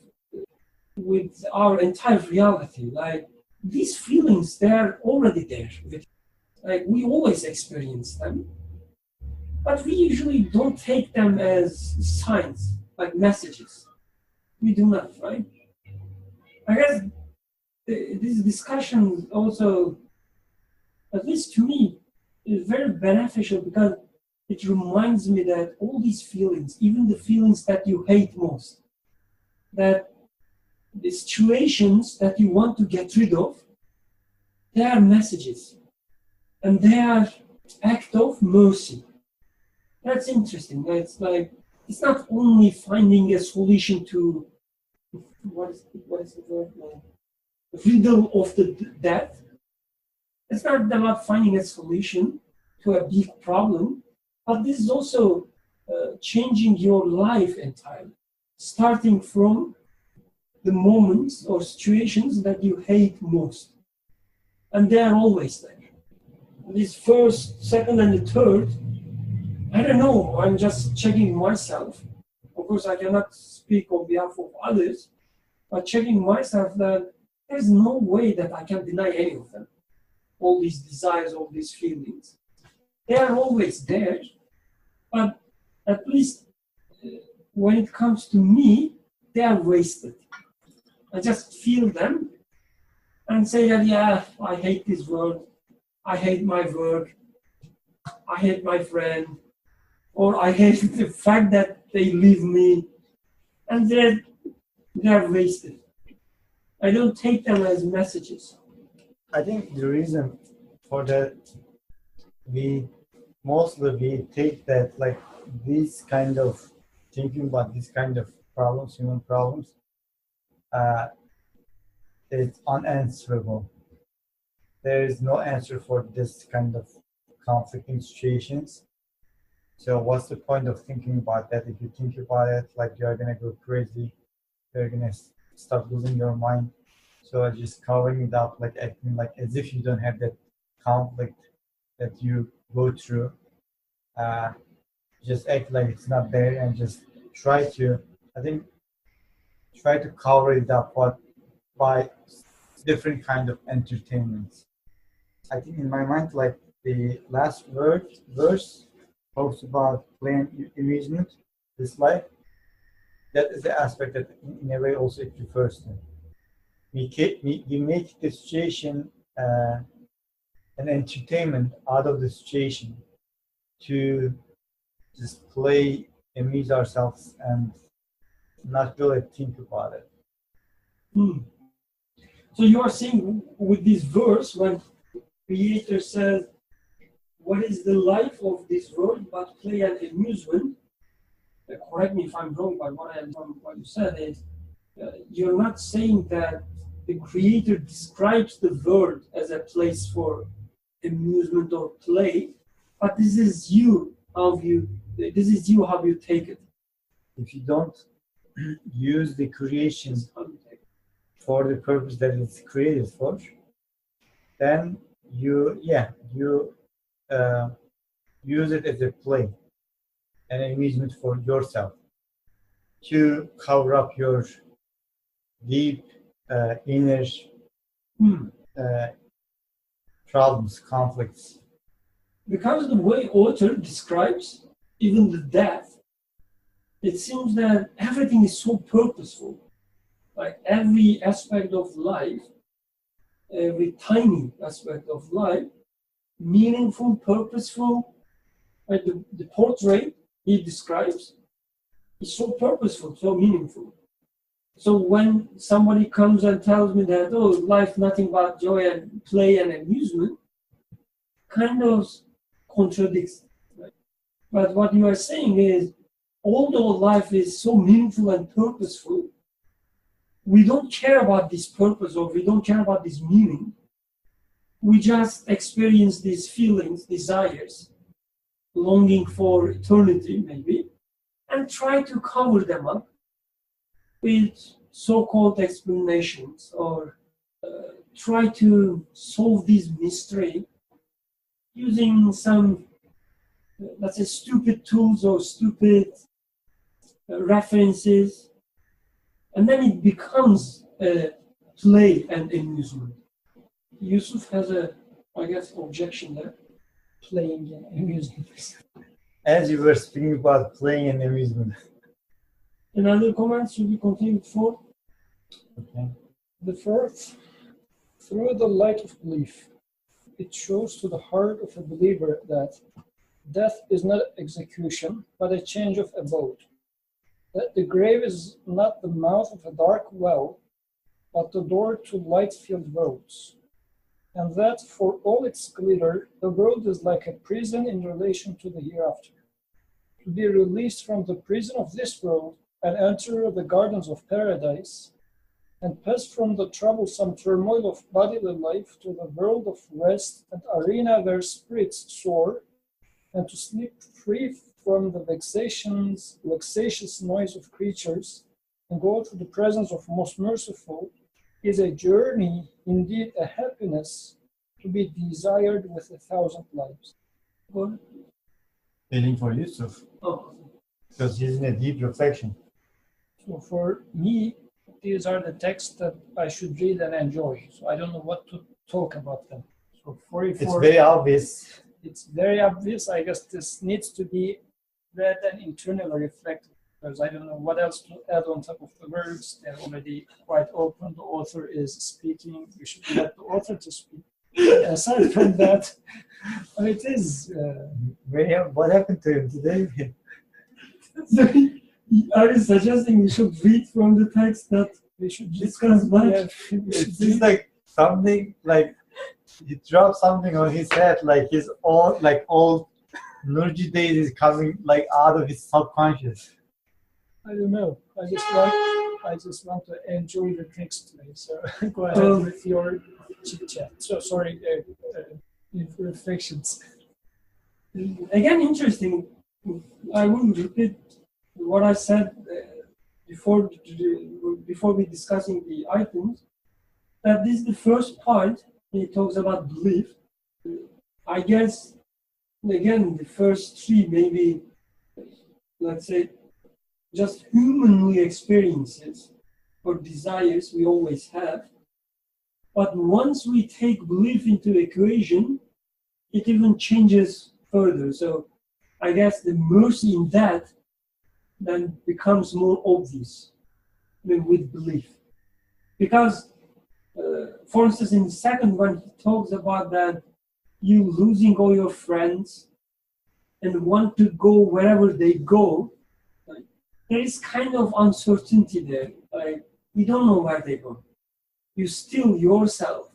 with our entire reality. Like, these feelings, they're already there. Like, we always experience them. But we usually don't take them as signs, like messages. We do not, right? I guess this discussion also, at least to me, is very beneficial because it reminds me that all these feelings, even the feelings that you hate most, that the situations that you want to get rid of, they are messages. And they are act of mercy. That's interesting. It's like, it's not only finding a solution to, what is the word? The riddle of the death. It's not about finding a solution to a big problem, but this is also changing your life entirely, starting from the moments or situations that you hate most. And they are always there. This first, second, and the third, I don't know, I'm just checking myself. Of course, I cannot speak on behalf of others, but checking myself that there's no way that I can deny any of them. All these desires, all these feelings. They are always there. But at least when it comes to me, they are wasted. I just feel them and say that, yeah, I hate this world, I hate my work, I hate my friend, or I hate the fact that they leave me, and they're wasted. I don't take them as messages. I think the reason for that, we take that, like, these kind of thinking about these kind of problems, human problems, it's unanswerable. There is no answer for this kind of conflicting situations. So what's the point of thinking about that? If you think about it, like, you're gonna go crazy, you're gonna start losing your mind. So just covering it up, like acting like as if you don't have that conflict that you go through. Just act like it's not there and just try to, I think, try to cover it up by different kind of entertainments. I think in my mind, like, the last verse talks about playing amusement, this life. That is the aspect that in a way also it refers to. We make the situation an entertainment out of the situation to just play, amuse ourselves, and not really think about it. So you are saying with this verse, when Creator says, what is the life of this world but play and amusement? Correct me if I'm wrong, but what you said is, you're not saying that the Creator describes the world as a place for amusement or play, but this is you how you take it. If you don't use the creation for the purpose that it's created for, then you use it as a play, an amusement for yourself, to cover up your deep inner problems, conflicts. Because the way author describes even the death, it seems that everything is so purposeful. Like every aspect of life, every tiny aspect of life, meaningful, purposeful. Like the portrait he describes is so purposeful, so meaningful. So when somebody comes and tells me that, oh, life nothing but joy and play and amusement, kind of contradicts. Right? But what you are saying is, although life is so meaningful and purposeful, we don't care about this purpose or we don't care about this meaning. We just experience these feelings, desires, longing for eternity maybe, and try to cover them up with so-called explanations, or try to solve this mystery using some, let's say, stupid tools or stupid references, and then it becomes a play and amusement. Yusuf has a, I guess, objection there. Playing and amusement. As you were speaking about playing and amusement. Any other comments? Should we continue with 4? Okay. The fourth, through the light of belief, it shows to the heart of a believer that death is not execution, but a change of abode. That the grave is not the mouth of a dark well, but the door to light-filled worlds. And that for all its glitter, the world is like a prison in relation to the hereafter. To be released from the prison of this world and enter the gardens of paradise, and pass from the troublesome turmoil of bodily life to the world of rest and arena where spirits soar, and to sleep free from the vexatious noise of creatures, and go to the presence of most merciful, is a journey, indeed a happiness, to be desired with 1,000 lives. What? Feeling for Yusuf, Oh. because he's in a deep reflection. So for me, these are the texts that I should read and enjoy. So I don't know what to talk about them. So 44. It's very obvious. It's very obvious. I guess this needs to be read and internally reflected, because I don't know what else to add on top of the words. They're already quite open. The author is speaking. We should let the author to speak. Aside from that, it is. What happened to him today? So, are you suggesting we should read from the text that We should discuss much? Yeah, we should It's just like something like he dropped something on his head, like his all like old Nurji days is coming like out of his subconscious. I don't know. I just want to enjoy the text today. So go ahead with your chit chat. So sorry, reflections. Again, interesting. I will repeat what I said before we discussing the items. That this is the first part. He talks about belief. I guess again the first three maybe, let's say, just humanly experiences or desires we always have. But once we take belief into equation, it even changes further. So I guess the mercy in that then becomes more obvious with belief. Because, for instance, in the second one, he talks about that you losing all your friends and want to go wherever they go. Like, there is kind of uncertainty there. Like, we don't know where they go. You still yourself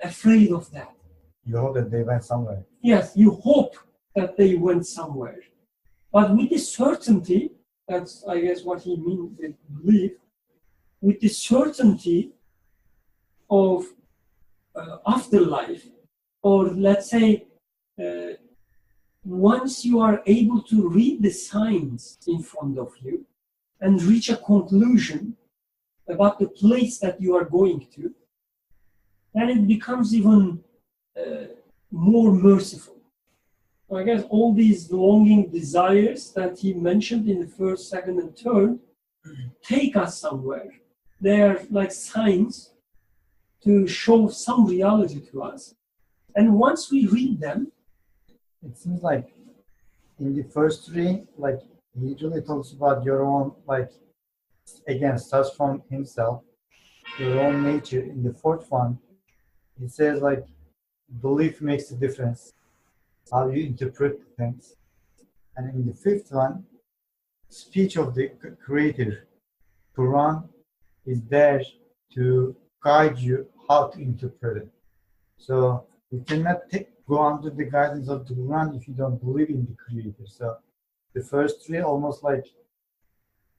afraid of that. You hope that they went somewhere. Yes, you hope that they went somewhere. But with the certainty, that's I guess what he means with belief, with the certainty of afterlife, or let's say, once you are able to read the signs in front of you and reach a conclusion about the place that you are going to, then it becomes even more merciful. So I guess all these longing desires that he mentioned in the first, second, and third take us somewhere. They are like signs to show some reality to us. And once we read them, It seems like in the first three, like he usually talks about your own, like again, starts from himself, your own nature. In the fourth one, he says like belief makes a difference, how you interpret things. And in the fifth one, speech of the creator, Quran, is there to guide you how to interpret it. So you cannot go under the guidance of the Quran if you don't believe in the creator. So the first three almost like,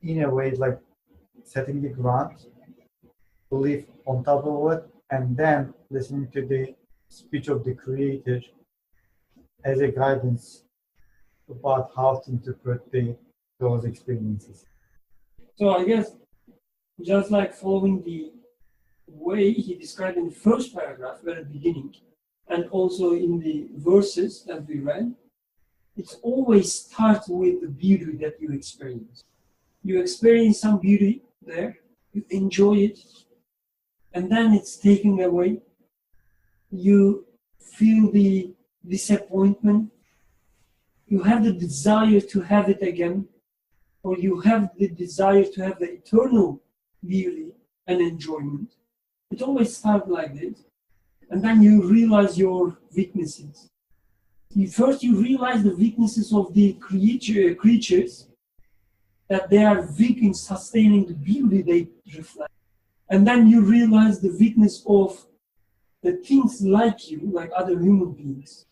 in a way, like setting the ground, belief on top of it, and then listening to the speech of the creator as a guidance about how to interpret those experiences. so I guess just like following the way he described in the first paragraph, very beginning, and also in the verses that we read, it's always starts with the beauty that you experience. You experience some beauty there, you enjoy it, and then it's taken away. You feel the disappointment. You have the desire to have it again, or you have the desire to have the eternal beauty and enjoyment. It always starts like this. And then you realize your weaknesses. First you realize the weaknesses of the creatures, that they are weak in sustaining the beauty they reflect. And then you realize the weakness of the things like you, like other human beings.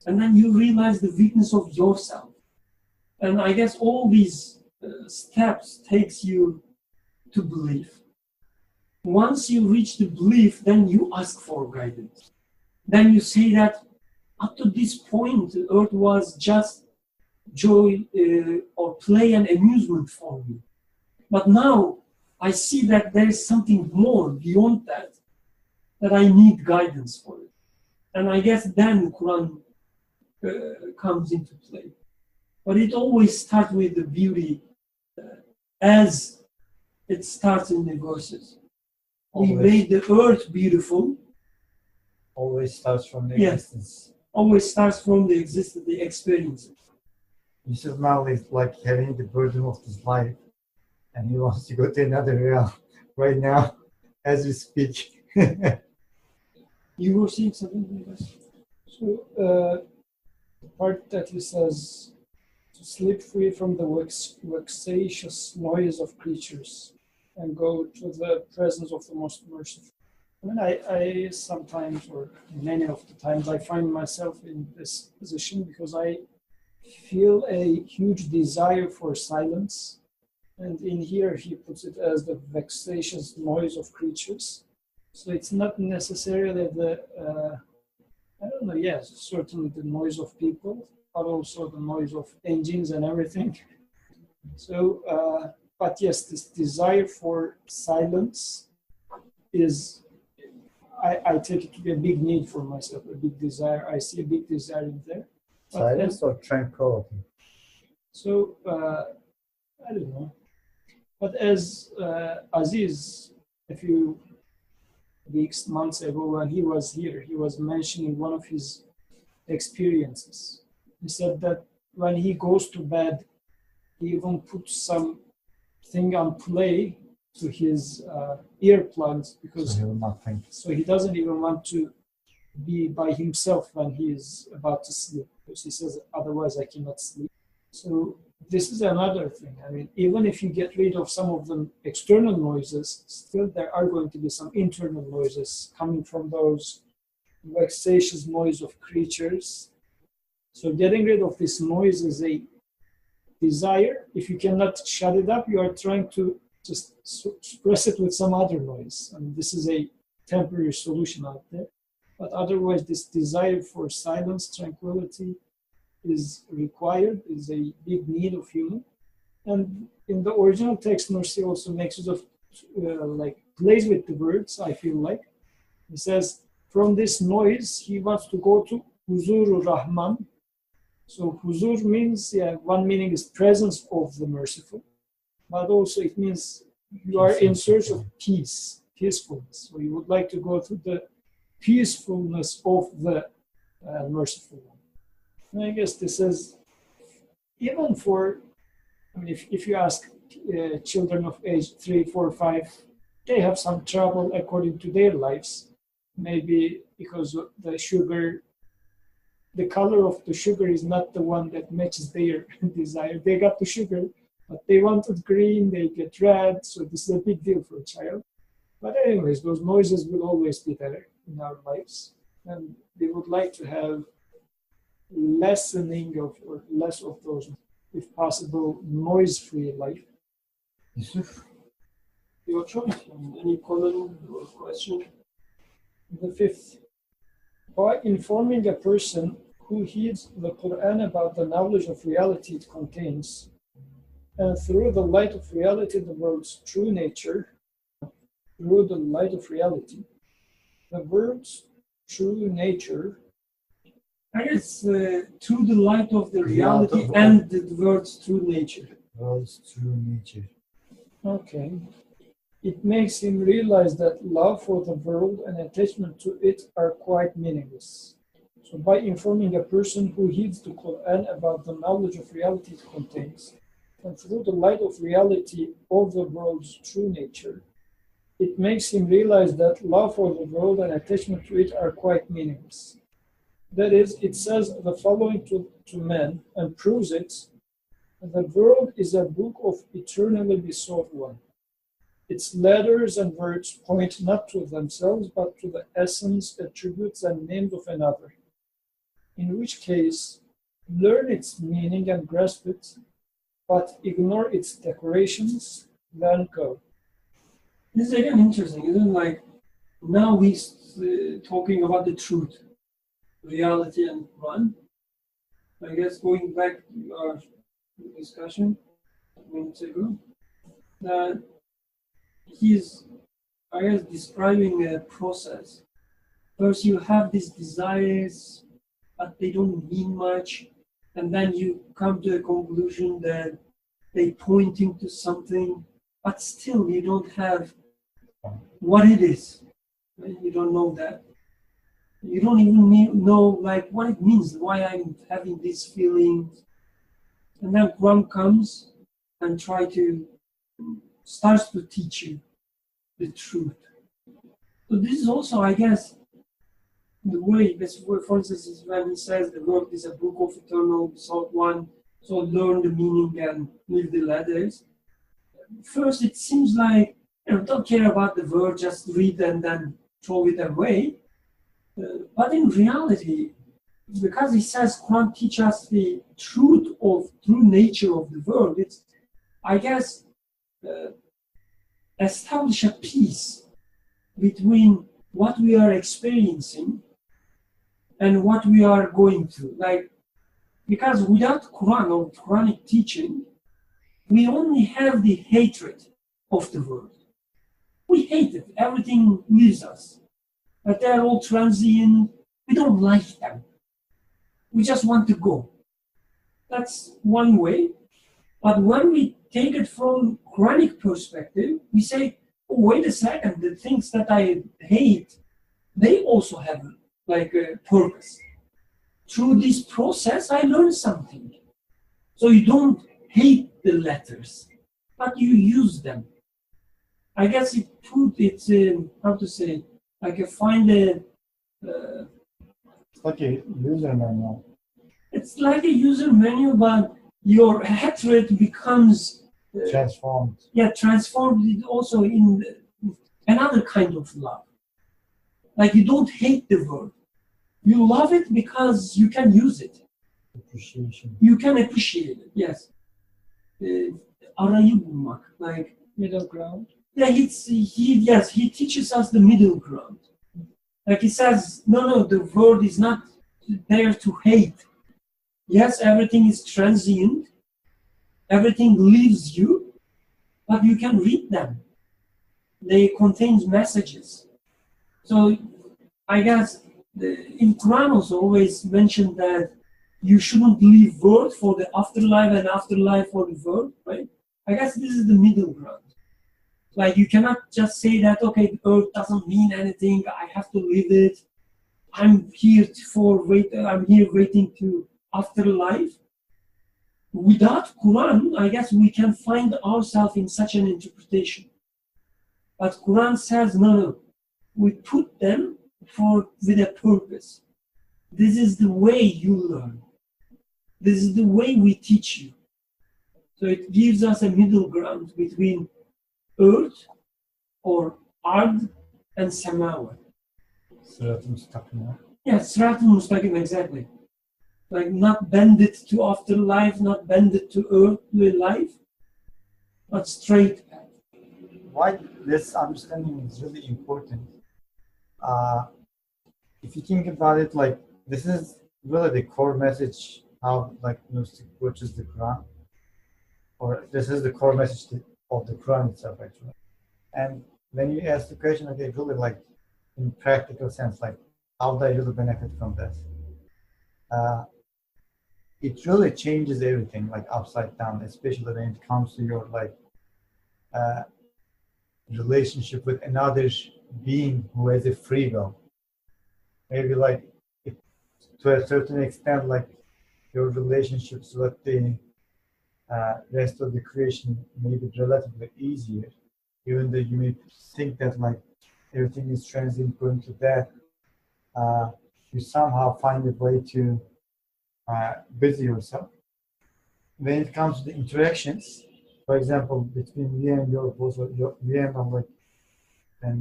And then you realize the weakness of yourself. And I guess all these steps takes you to belief. Once you reach the belief, then you ask for guidance. Then you say that up to this point, the earth was just joy or play and amusement for me. But now I see that there is something more beyond that I need guidance for it. And I guess then Quran comes into play. But it always starts with the beauty as it starts in the verses. We made the earth beautiful. Always starts from the Yes. existence. Always starts from the existence, the experiences. Yusuf now is like having the burden of his life, and he wants to go to another realm right now as we speak. You were saying something like this? So the part that he says to slip free from the vexatious noise of creatures and go to the presence of the most merciful. I mean, I sometimes, or many of the times, I find myself in this position because I feel a huge desire for silence. And in here, he puts it as the vexatious noise of creatures. So it's not necessarily the, I don't know, yes, certainly the noise of people, but also the noise of engines and everything. So, but yes, this desire for silence is, I take it to be a big need for myself, a big desire. I see a big desire in there. But Silence or tranquility? So, I don't know. But as Aziz, a few weeks, months ago, when he was here, he was mentioning one of his experiences. He said that when he goes to bed, he even puts some thing on play to his earplugs because So he will not think. so he doesn't even want to be by himself when he is about to sleep because he says otherwise I cannot sleep. So this is another thing. I mean, even if you get rid of some of the external noises, still there are going to be some internal noises coming from those vexatious noise of creatures. So getting rid of this noise is a desire. If you cannot shut it up, you are trying to just suppress it with some other noise. And this is a temporary solution out there. But otherwise, this desire for silence, tranquility is required, is a big need of human. And in the original text, Nursi also makes use of, like, plays with the words, I feel like. He says, from this noise, he wants to go to Huzur Rahman. So Huzur means, one meaning is presence of the merciful, but also it means you are in search of peace, peacefulness. So you would like to go to the peacefulness of the merciful one. And I guess this is, even for, I mean, if you ask children of age 3, 4, 5, they have some trouble according to their lives, maybe because of the sugar. The color of the sugar is not the one that matches their desire. They got the sugar, but they wanted green, they get red, so this is a big deal for a child. But anyways, those noises will always be there in our lives. And we would like to have lessening of, or less of those, if possible, noise-free life. Yusuf? Your choice. Any comment or question? The fifth, by informing a person who heeds the Quran about the knowledge of reality it contains, and through the light of reality, the world's true nature, through the light of reality, the world's true nature. I guess through the light of the reality and the world's true nature. World's true nature. Okay. It makes him realize that love for the world and attachment to it are quite meaningless. So by informing a person who heeds the Quran about the knowledge of reality it contains, and through the light of reality of the world's true nature, it makes him realize that love for the world and attachment to it are quite meaningless. That is, it says the following to men and proves it: the world is a book of eternally besought one. Its letters and words point not to themselves, but to the essence, attributes, and names of another. In which case, learn its meaning and grasp it, but ignore its decorations, then go. This is again interesting, isn't it? Like, now he's talking about the truth, reality, and Quran. I guess going back to our discussion minutes ago, that he's, I guess, describing a process. First, you have these desires, but they don't mean much, and then you come to a conclusion that they pointing to something, but still you don't have what it is. Right? You don't know that. You don't even know like what it means, why I'm having these feelings. and then Quran comes and starts to teach you the truth. So this is also, I guess, the way, for instance, is when he says the word is a book of eternal, so learn the meaning and live the letters. First, it seems like, don't care about the word, just read and then throw it away. But in reality, because he says Quran teaches us the true nature of the world, it's, I guess, establish a peace between what we are experiencing and what we are going through. Like, because without Quran or Quranic teaching, we only have the hatred of the world. We hate it. Everything leaves us. But they're all transient. We don't like them. We just want to go. That's one way. But when we take it from Quranic perspective, we say, oh, wait a second, the things that I hate, they also have like a purpose. Through this process, I learned something. So you don't hate the letters, but you use them. I guess it's how to say, like you find a... It's like a user manual. It's like a user menu, but your hatred becomes... Transformed. Yeah, transformed also in another kind of love. Like you don't hate the word. You love it because you can use it. Appreciation. You can appreciate it, yes. Arayı bulmak, like... Middle ground. Yeah, he teaches us the middle ground. Like he says, no, the word is not there to hate. Yes, everything is transient. Everything leaves you, but you can read them. They contain messages. So I guess in Quran also always mentioned that you shouldn't leave word for the afterlife and afterlife for the word, right? I guess this is the middle ground. Like you cannot just say that, okay, the earth doesn't mean anything, I have to leave it. I'm here waiting to afterlife. Without Quran, I guess we can find ourselves in such an interpretation. But Quran says, no, we put them with a purpose. This is the way you learn. This is the way we teach you. So it gives us a middle ground between earth or ard and samawa. Sırat-ı Müstakim'e. Yeah, Sirat al-Mustaqim, exactly. Like not bended to afterlife, not bended to earthly life, but straight path. Why this understanding is really important. If you think about it, like this is really the core message how like Gnostic approaches the Quran, or this is the core message of the Quran itself actually. And when you ask the question, okay, really like in practical sense, like how do I really benefit from this? It really changes everything, like upside down, especially when it comes to your like relationship with another being who has a free will. Maybe like to a certain extent, like your relationships with the rest of the creation may be relatively easier, even though you may think that like everything is transient, going to death. You somehow find a way to busy yourself. When it comes to the interactions, for example, between me and your boss, or me and like a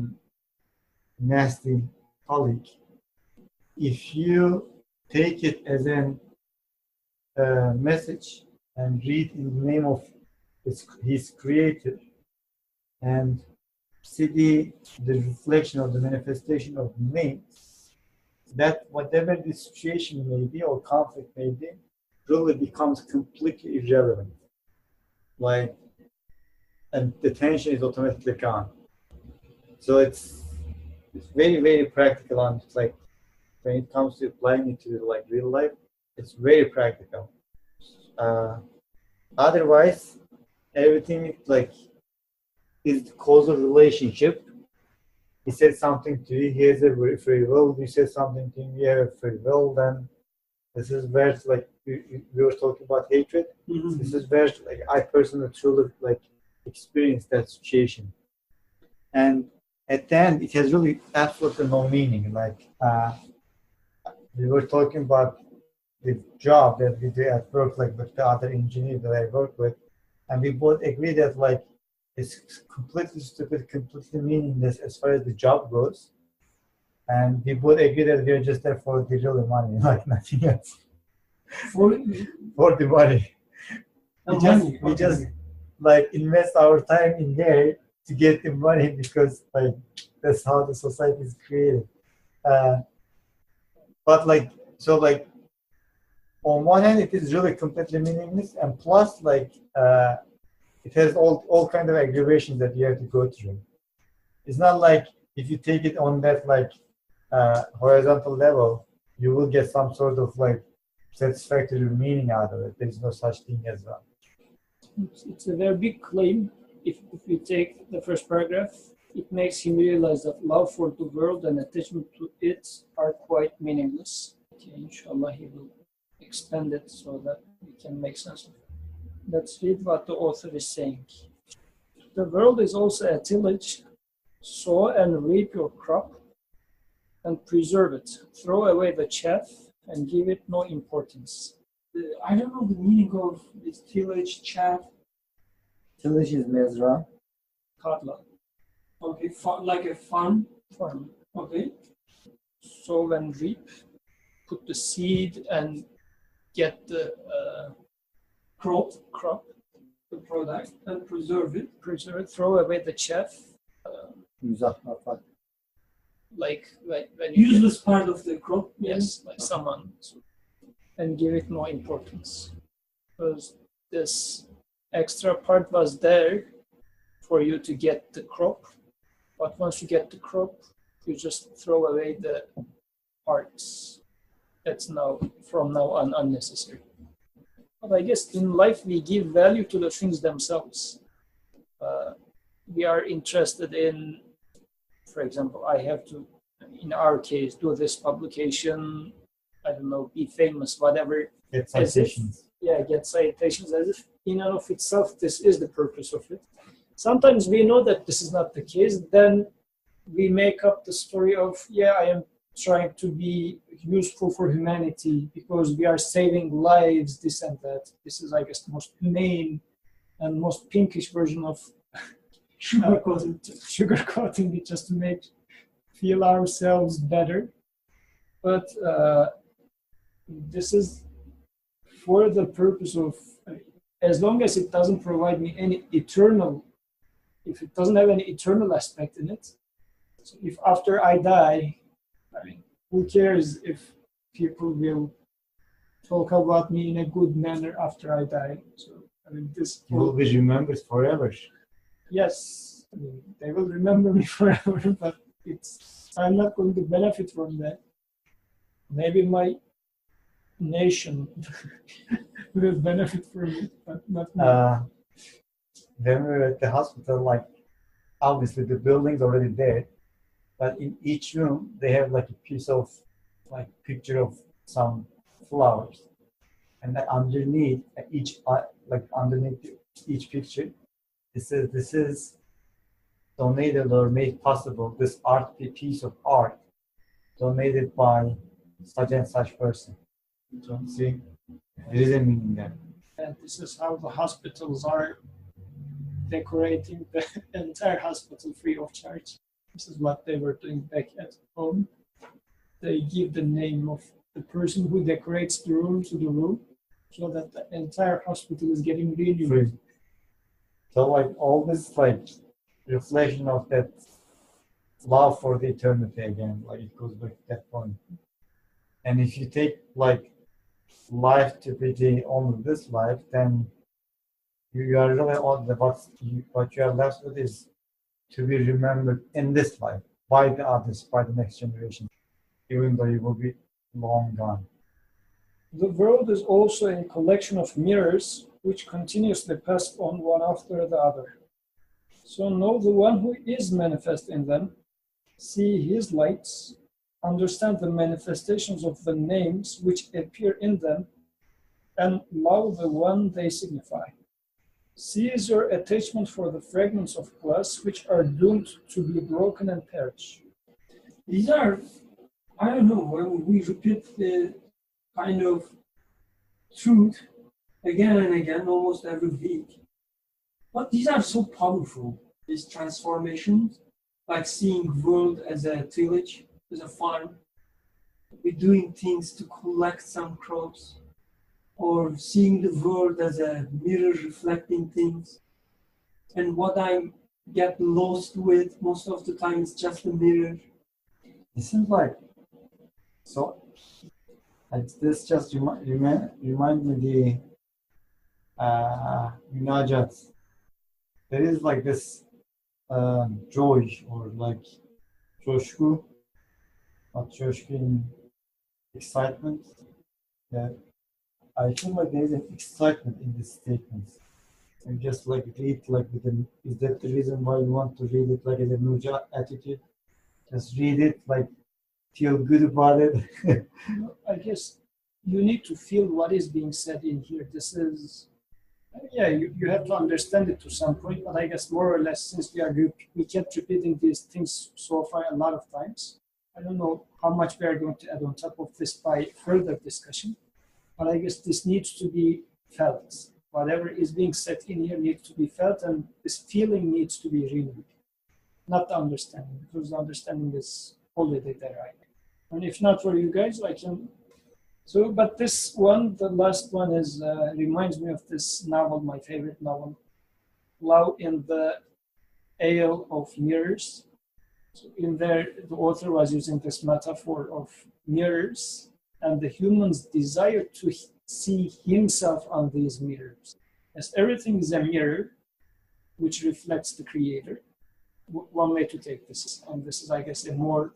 nasty colleague, if you take it as a message and read in the name of his creator and see the reflection of the manifestation of the name, that whatever the situation may be or conflict may be, really becomes completely irrelevant. Like, and the tension is automatically gone. So it's very, very practical, and it's like when it comes to applying it to like real life, it's very practical. Otherwise, everything like is the causal relationship. He said something to you, he has a free will. You said something to him, you have a free will. Then this is where it's like we were talking about hatred. This is where like I personally truly like experienced that situation, and at the end it has really absolutely no meaning. Like we were talking about the job that we do at work, like with the other engineer that I work with, and we both agree that like it's completely stupid, completely meaningless as far as the job goes, and we both agree that we're just there for the real money, like nothing else. For the money. We just like invest our time in there to get the money because like that's how the society is created. But like so like on one hand it is really completely meaningless, and plus like it has all kind of aggravations that you have to go through. It's not like if you take it on that like horizontal level, you will get some sort of like satisfactory meaning out of it. There's no such thing as that. It's a very big claim. If we take the first paragraph, it makes him realize that love for the world and attachment to it are quite meaningless. Okay, inshallah, he will expand it so that we can make sense of it. Let's read what the author is saying. The world is also a tillage. Sow and reap your crop and preserve it. Throw away the chaff and give it no importance. I don't know the meaning of this tillage, chaff. Tillage is mezra. Tarla, Okay, like a farm. farm. Okay. Sow and reap. Put the seed and get the crop, The product, and preserve it. preserve it. Throw away the chaff. Like when you Useless part of the crop. yes, like someone, and give it no importance, because this extra part was there for you to get the crop, but once you get the crop, you just throw away the parts. That's from now on unnecessary. But I guess in life we give value to the things themselves. We are interested in, for example, I have to, in our case, do this publication, I don't know, be famous, whatever. Get citations. Get citations as if in and of itself this is the purpose of it. Sometimes we know that this is not the case, then we make up the story of, I am trying to be useful for humanity because we are saving lives, this and that. This is, I guess, the most humane and most pinkish version of sugarcoating it just to feel ourselves better. But this is for the purpose of, as long as it doesn't provide me any eternal, if it doesn't have any eternal aspect in it, so if after I die, I mean, who cares if people will talk about me in a good manner after I die? So, I mean, this You will be remembered forever. yes, I mean, they will remember me forever, but I'm not going to benefit from that. Maybe my nation will benefit from it, but not me. When we were at the hospital, like obviously the building's already there, but in each room they have like a piece of like picture of some flowers, and then underneath each picture, this is donated or made possible. This piece of art donated by such and such person. So see, there is a meaning there. And this is how the hospitals are decorating the entire hospital free of charge. This is what they were doing back at home. They give the name of the person who decorates the room to the room so that the entire hospital is getting renewed. Free. So like all this like reflection of that love for the eternity again, like it goes back to that point. And if you take like life to be only this life, then you are really on what you are left with is to be remembered in this life by the others, by the next generation, even though you will be long gone. The world is also a collection of mirrors which continuously pass on one after the other. So know the one who is manifest in them, see his lights, understand the manifestations of the names which appear in them, and love the one they signify. Seize your attachment for the fragments of glass which are doomed to be broken and perish. These are, I don't know, when we repeat the kind of truth again and again, almost every week. But these are so powerful, these transformations, like seeing world as a village, as a farm, we're doing things to collect some crops, or seeing the world as a mirror reflecting things. And what I get lost with most of the time is just a mirror. It seems like so. This just remind me the munajat. There is like this joy or like coşku, not coşku in excitement. Yeah, I feel like there is an excitement in this statement. You just like read like with an, is that the reason why you want to read it like as a nuja attitude? Just read it like feel good about it. I guess you need to feel what is being said in here. This is, yeah, you have to understand it to some point, but I guess more or less, since we kept repeating these things so far a lot of times, I don't know how much we are going to add on top of this by further discussion, but I guess this needs to be felt. Whatever is being said in here needs to be felt, and this feeling needs to be renewed, not the understanding, because the understanding is already there, I think. And if not for you guys, I can. So, but this one, the last one, is reminds me of this novel, my favorite novel, Love in the Ale of Mirrors. So in there, the author was using this metaphor of mirrors and the human's desire to see himself on these mirrors. As everything is a mirror, which reflects the creator. One way to take this, and this is, I guess, a more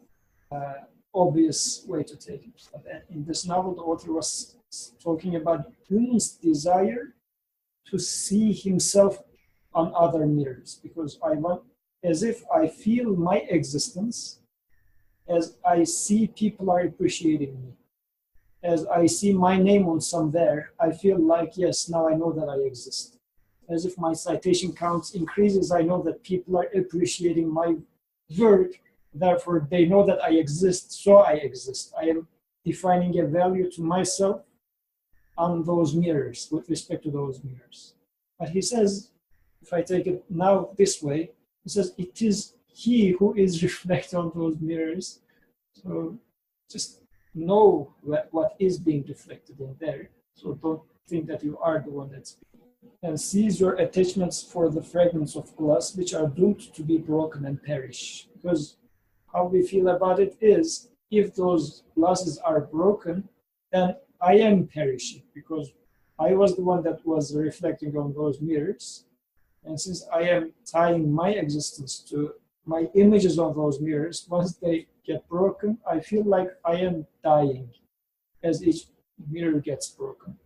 obvious way to take it. But in this novel, the author was talking about human's desire to see himself on other mirrors, because I want, as if I feel my existence, as I see people are appreciating me, as I see my name on somewhere, I feel like, yes, now I know that I exist. As if my citation counts increases, I know that people are appreciating my work. Therefore, they know that I exist, so I exist. I am defining a value to myself on those mirrors, with respect to those mirrors. But he says, if I take it now this way, he says, it is he who is reflected on those mirrors. So just know what is being reflected in there. So don't think that you are the one that's being. And seize your attachments for the fragments of glass which are doomed to be broken and perish. Because how we feel about it is, if those glasses are broken, then I am perishing, because I was the one that was reflecting on those mirrors. And since I am tying my existence to my images on those mirrors, once they get broken, I feel like I am dying as each mirror gets broken,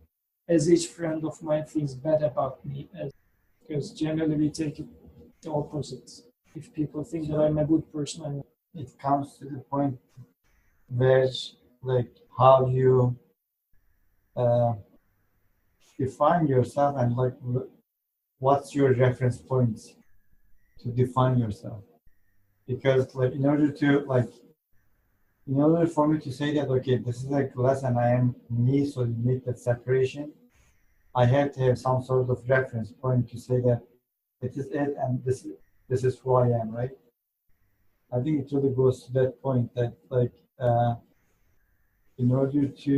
as each friend of mine thinks bad about me, because generally we take it the opposite. If people think that I'm a good person, It comes to the point where like how you define yourself and like what's your reference point to define yourself. Because like in order for me to say that, okay, this is a glass and I am me, so you make that separation, I have to have some sort of reference point to say that it is it and this is who I am, right? I think it really goes to that point that like in order to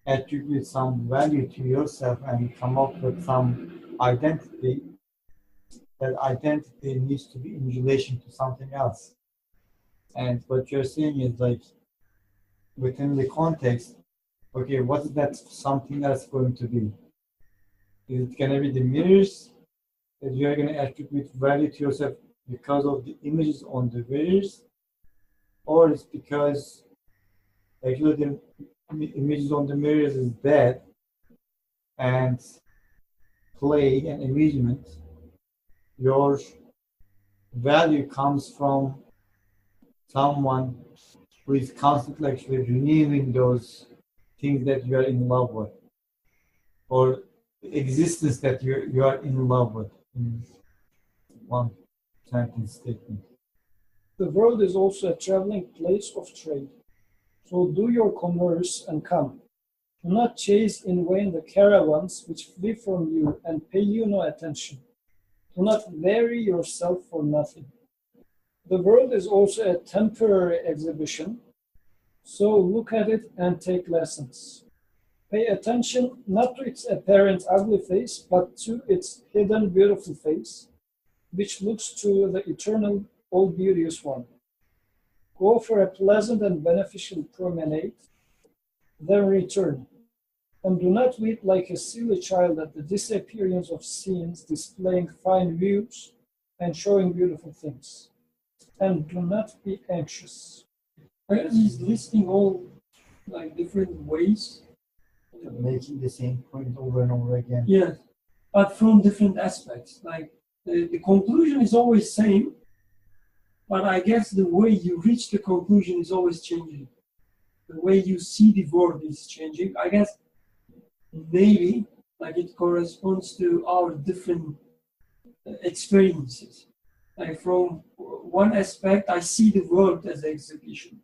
attribute some value to yourself and come up with some identity, that identity needs to be in relation to something else. And what you're saying is like within the context, okay, what is that something else going to be? Is it going to be the mirrors that you are going to attribute value to yourself because of the images on the mirrors, or it's because actually the images on the mirrors is bad and play and amusement, your value comes from someone who is constantly actually renewing those things that you are in love with. or existence that you are in love with in one sentence statement. The world is also a traveling place of trade. So do your commerce and come. Do not chase in vain the caravans which flee from you and pay you no attention. Do not weary yourself for nothing. The world is also a temporary exhibition, so look at it and take lessons. Pay attention not to its apparent ugly face, but to its hidden beautiful face, which looks to the eternal, all-beauteous one. Go for a pleasant and beneficial promenade, then return. And do not weep like a silly child at the disappearance of scenes displaying fine views and showing beautiful things. And do not be anxious. I guess he's listing all like different ways. Making the same point over and over again. Yes, but from different aspects. Like the conclusion is always same, but I guess the way you reach the conclusion is always changing. The way you see the world is changing. I guess maybe like it corresponds to our different experiences. Like from one aspect, I see the world as an exhibition.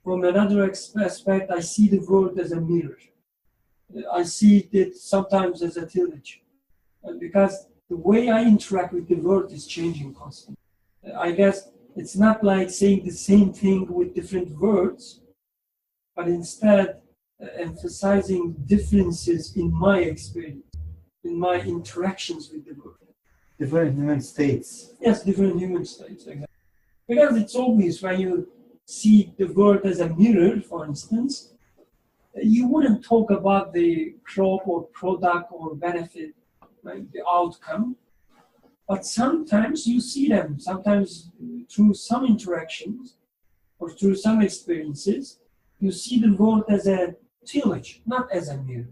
From another aspect, I see the world as a mirror. I see it sometimes as a tillage. Because the way I interact with the world is changing constantly. I guess it's not like saying the same thing with different words, but instead emphasizing differences in my experience, in my interactions with the world. Different human states. Yes, different human states, exactly. Because it's obvious when you see the world as a mirror, for instance, you wouldn't talk about the crop or product or benefit, like the outcome, but sometimes you see them, sometimes through some interactions or through some experiences, you see the world as a tillage, not as a mirror.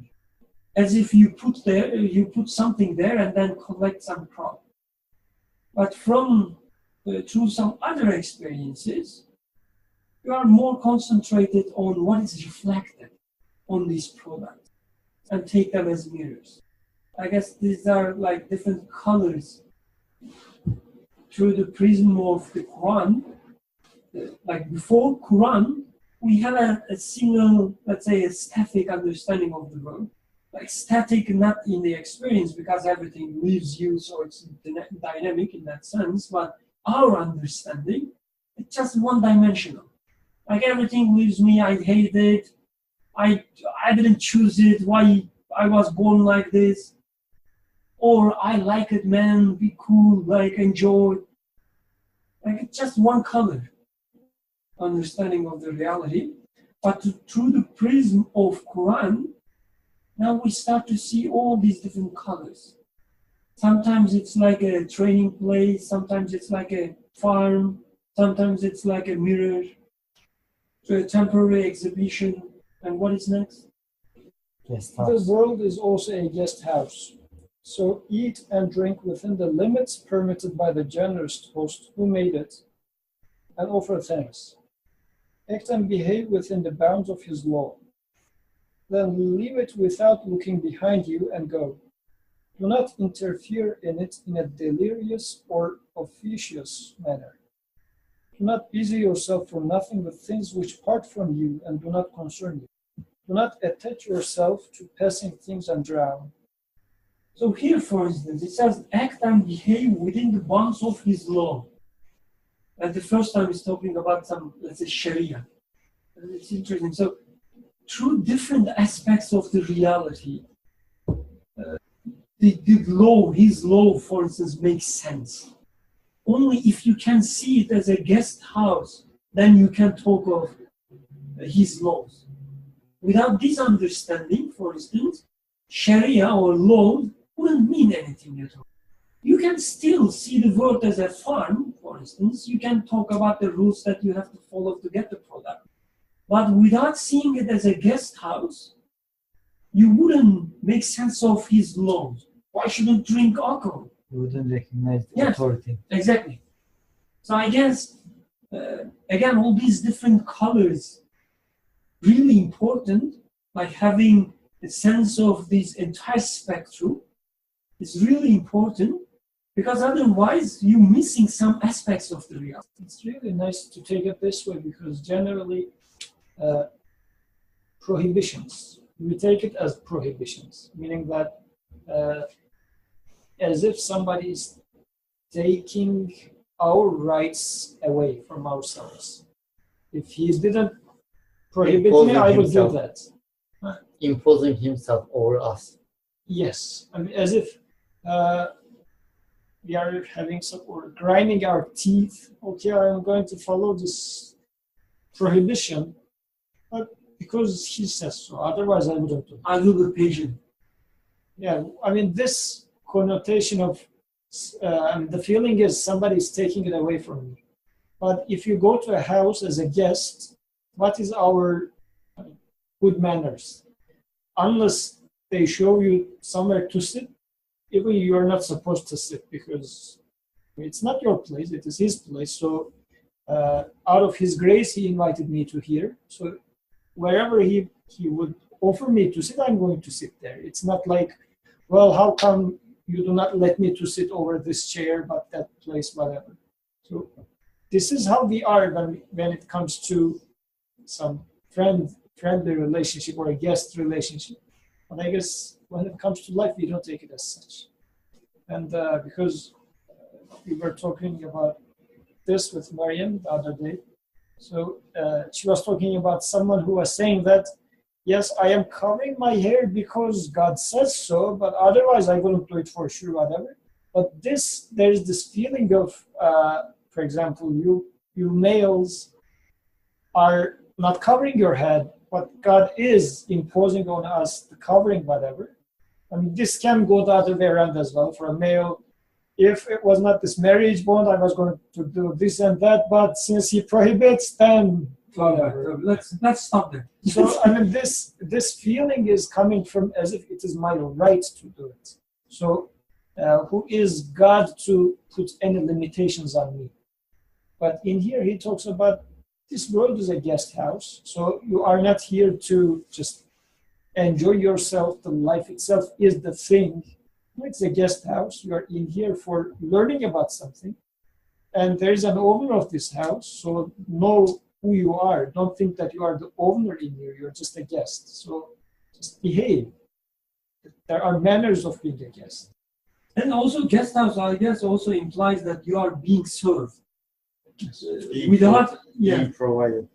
As if you put something there and then collect some crop. But through some other experiences, you are more concentrated on what is reflected on these products and take them as mirrors. I guess these are like different colors through the prism of the Quran. Like before Quran, we have a single, let's say, a static understanding of the world. Like static, not in the experience because everything leaves you, so it's dynamic in that sense, but our understanding, it's just one-dimensional. Like everything leaves me, I hate it, I didn't choose it, why I was born like this, or I like it, man, be cool, like enjoy. Like it's just one color understanding of the reality, but through the prism of Quran, now we start to see all these different colors. Sometimes it's like a training place, sometimes it's like a farm, sometimes it's like a mirror, to a temporary exhibition. And what is next? Guest The house. world is also a guest house. So eat and drink within the limits permitted by the generous host who made it, and offer thanks. Act and behave within the bounds of his law. Then leave it without looking behind you and go. Do not interfere in it in a delirious or officious manner. Do not busy yourself for nothing with things which part from you and do not concern you. Do not attach yourself to passing things and drown. So here, for instance, it says, act and behave within the bounds of his law. And the first time it's talking about some, let's say, Sharia. And it's interesting. So through different aspects of the reality, the law, his law, for instance, makes sense. Only if you can see it as a guest house, then you can talk of his laws. Without this understanding, for instance, Sharia or law wouldn't mean anything at all. You can still see the world as a farm, for instance. You can talk about the rules that you have to follow to get the product. But without seeing it as a guest house, you wouldn't make sense of his laws. Why shouldn't drink alcohol? You wouldn't recognize the Yes. authority. Exactly. So I guess, again, all these different colors, really important, like having a sense of this entire spectrum is really important, because otherwise you're missing some aspects of the reality. It's really nice to take it this way, because generally prohibitions, we take it as prohibitions, meaning that as if somebody is taking our rights away from ourselves. If he didn't prohibit me, I would do that. Imposing himself over us. Yes, I mean, as if we are having some, or grinding our teeth. Okay, I'm going to follow this prohibition, but because he says so. Otherwise, I wouldn't do it. I will be patient. Yeah, I mean, this connotation of the feeling is somebody is taking it away from me. But if you go to a house as a guest, what is our good manners? Unless they show you somewhere to sit, even you are not supposed to sit, because it's not your place, it is his place. So out of his grace, he invited me to here. So wherever he would offer me to sit, I'm going to sit there. It's not like, well, how come you do not let me to sit over this chair, but that place, whatever. So this is how we are when it comes to some friendly relationship or a guest relationship. But I guess when it comes to life, we don't take it as such. And because we were talking about this with Mariam the other day, so she was talking about someone who was saying that, yes, I am covering my hair because God says so, but otherwise I wouldn't do it for sure, whatever. But there's this feeling of, for example, you males are not covering your head, but God is imposing on us the covering, whatever. I mean, this can go the other way around as well. For a male, if it was not this marriage bond, I was going to do this and that, but since he prohibits, then whatever. Let's stop there. So I mean, this feeling is coming from as if it is my right to do it. So who is God to put any limitations on me? But in here he talks about this world is a guest house. So you are not here to just enjoy yourself. The life itself is the thing. It's a guest house. You are in here for learning about something. And there is an owner of this house. So know who you are. Don't think that you are the owner in here. You're just a guest. So just behave. There are manners of being a guest. And also guest house, I guess, also implies that you are being served.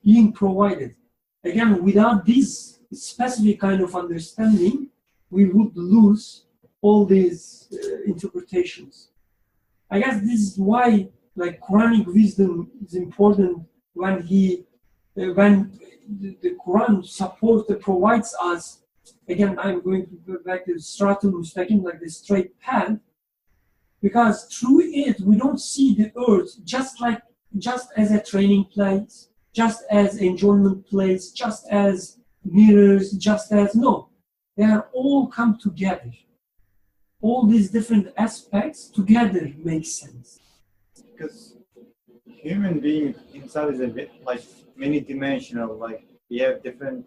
Being provided. Again, without this specific kind of understanding, we would lose all these interpretations. I guess this is why, like, Quranic wisdom is important when the Quran supports and provides us. Again, I'm going to go back to Siratul Mustaqim, like the straight path, because through it we don't see the earth just as a training place, just as enjoyment place, just as mirrors, no. They are all come together. All these different aspects together make sense. Because human being himself is a bit like many-dimensional. Like we have different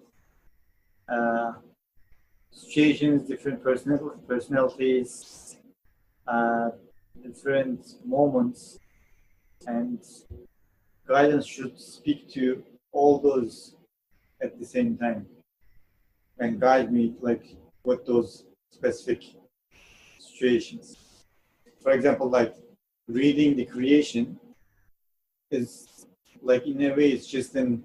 situations, different personalities, different moments, and guidance should speak to all those at the same time and guide me like with those specific situations. For example, like reading the creation is like, in a way, it's just it's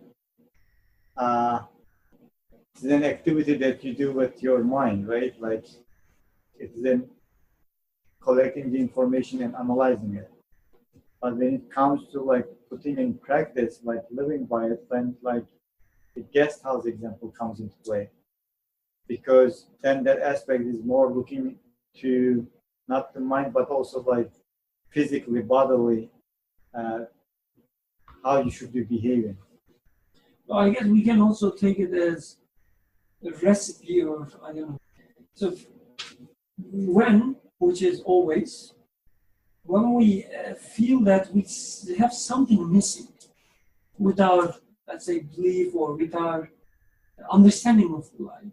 an activity that you do with your mind, right? Like it's then collecting the information and analyzing it. But when it comes to like putting in practice, like living by it, then like the guest house example comes into play, because then that aspect is more looking to not the mind, but also like physically, bodily, how you should be behaving. Well, I guess we can also take it as a recipe, or I don't know. So when, which is always, when we feel that we have something missing with our, let's say, belief or with our understanding of life,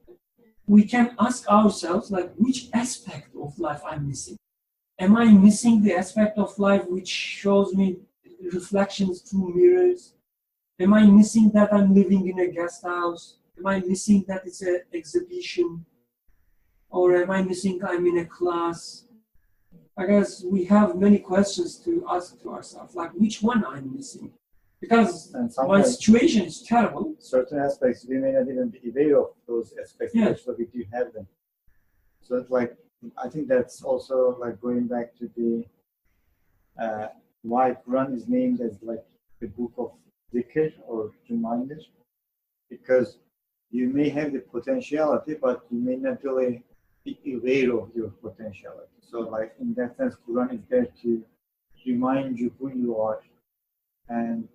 we can ask ourselves, like, which aspect of life I'm missing? Am I missing the aspect of life which shows me reflections through mirrors? Am I missing that I'm living in a guest house? Am I missing that it's an exhibition? Or am I missing I'm in a class? I guess we have many questions to ask to ourselves, like which one I'm missing? Because And my sometimes situation is terrible. certain aspects we may not even be aware of those aspects, Yeah. so we do have them. So it's like, I think that's also like going back to the why Quran is named as like the book of dhikr or reminder, because you may have the potentiality, but you may not really be aware of your potentiality. So like in that sense, Quran is there to remind you who you are, and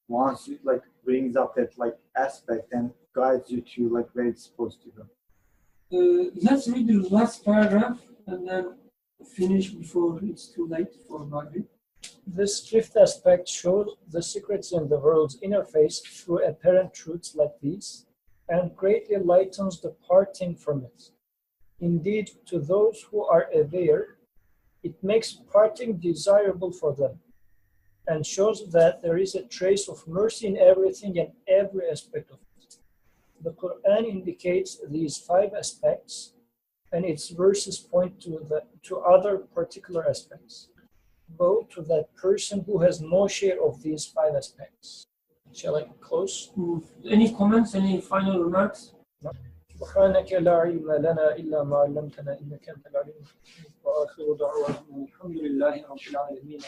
once it like brings up that like aspect and guides you to like where it's supposed to go. Let's read the last paragraph and then finish before it's too late for Maghrib. This fifth aspect shows the secrets in the world's interface through apparent truths like these, and greatly lightens the parting from it. Indeed, to those who are aware, it makes parting desirable for them, and shows that there is a trace of mercy in everything and every aspect of it. The Quran indicates these 5 aspects, and its verses point to other particular aspects. Go to that person who has no share of these 5 aspects. Shall I close? Any comments, any final remarks? سبحانك لا علم لنا إلا ما علمتنا إنك أنت العليم الحكيم وآخر دعوانا الحمد لله رب العالمين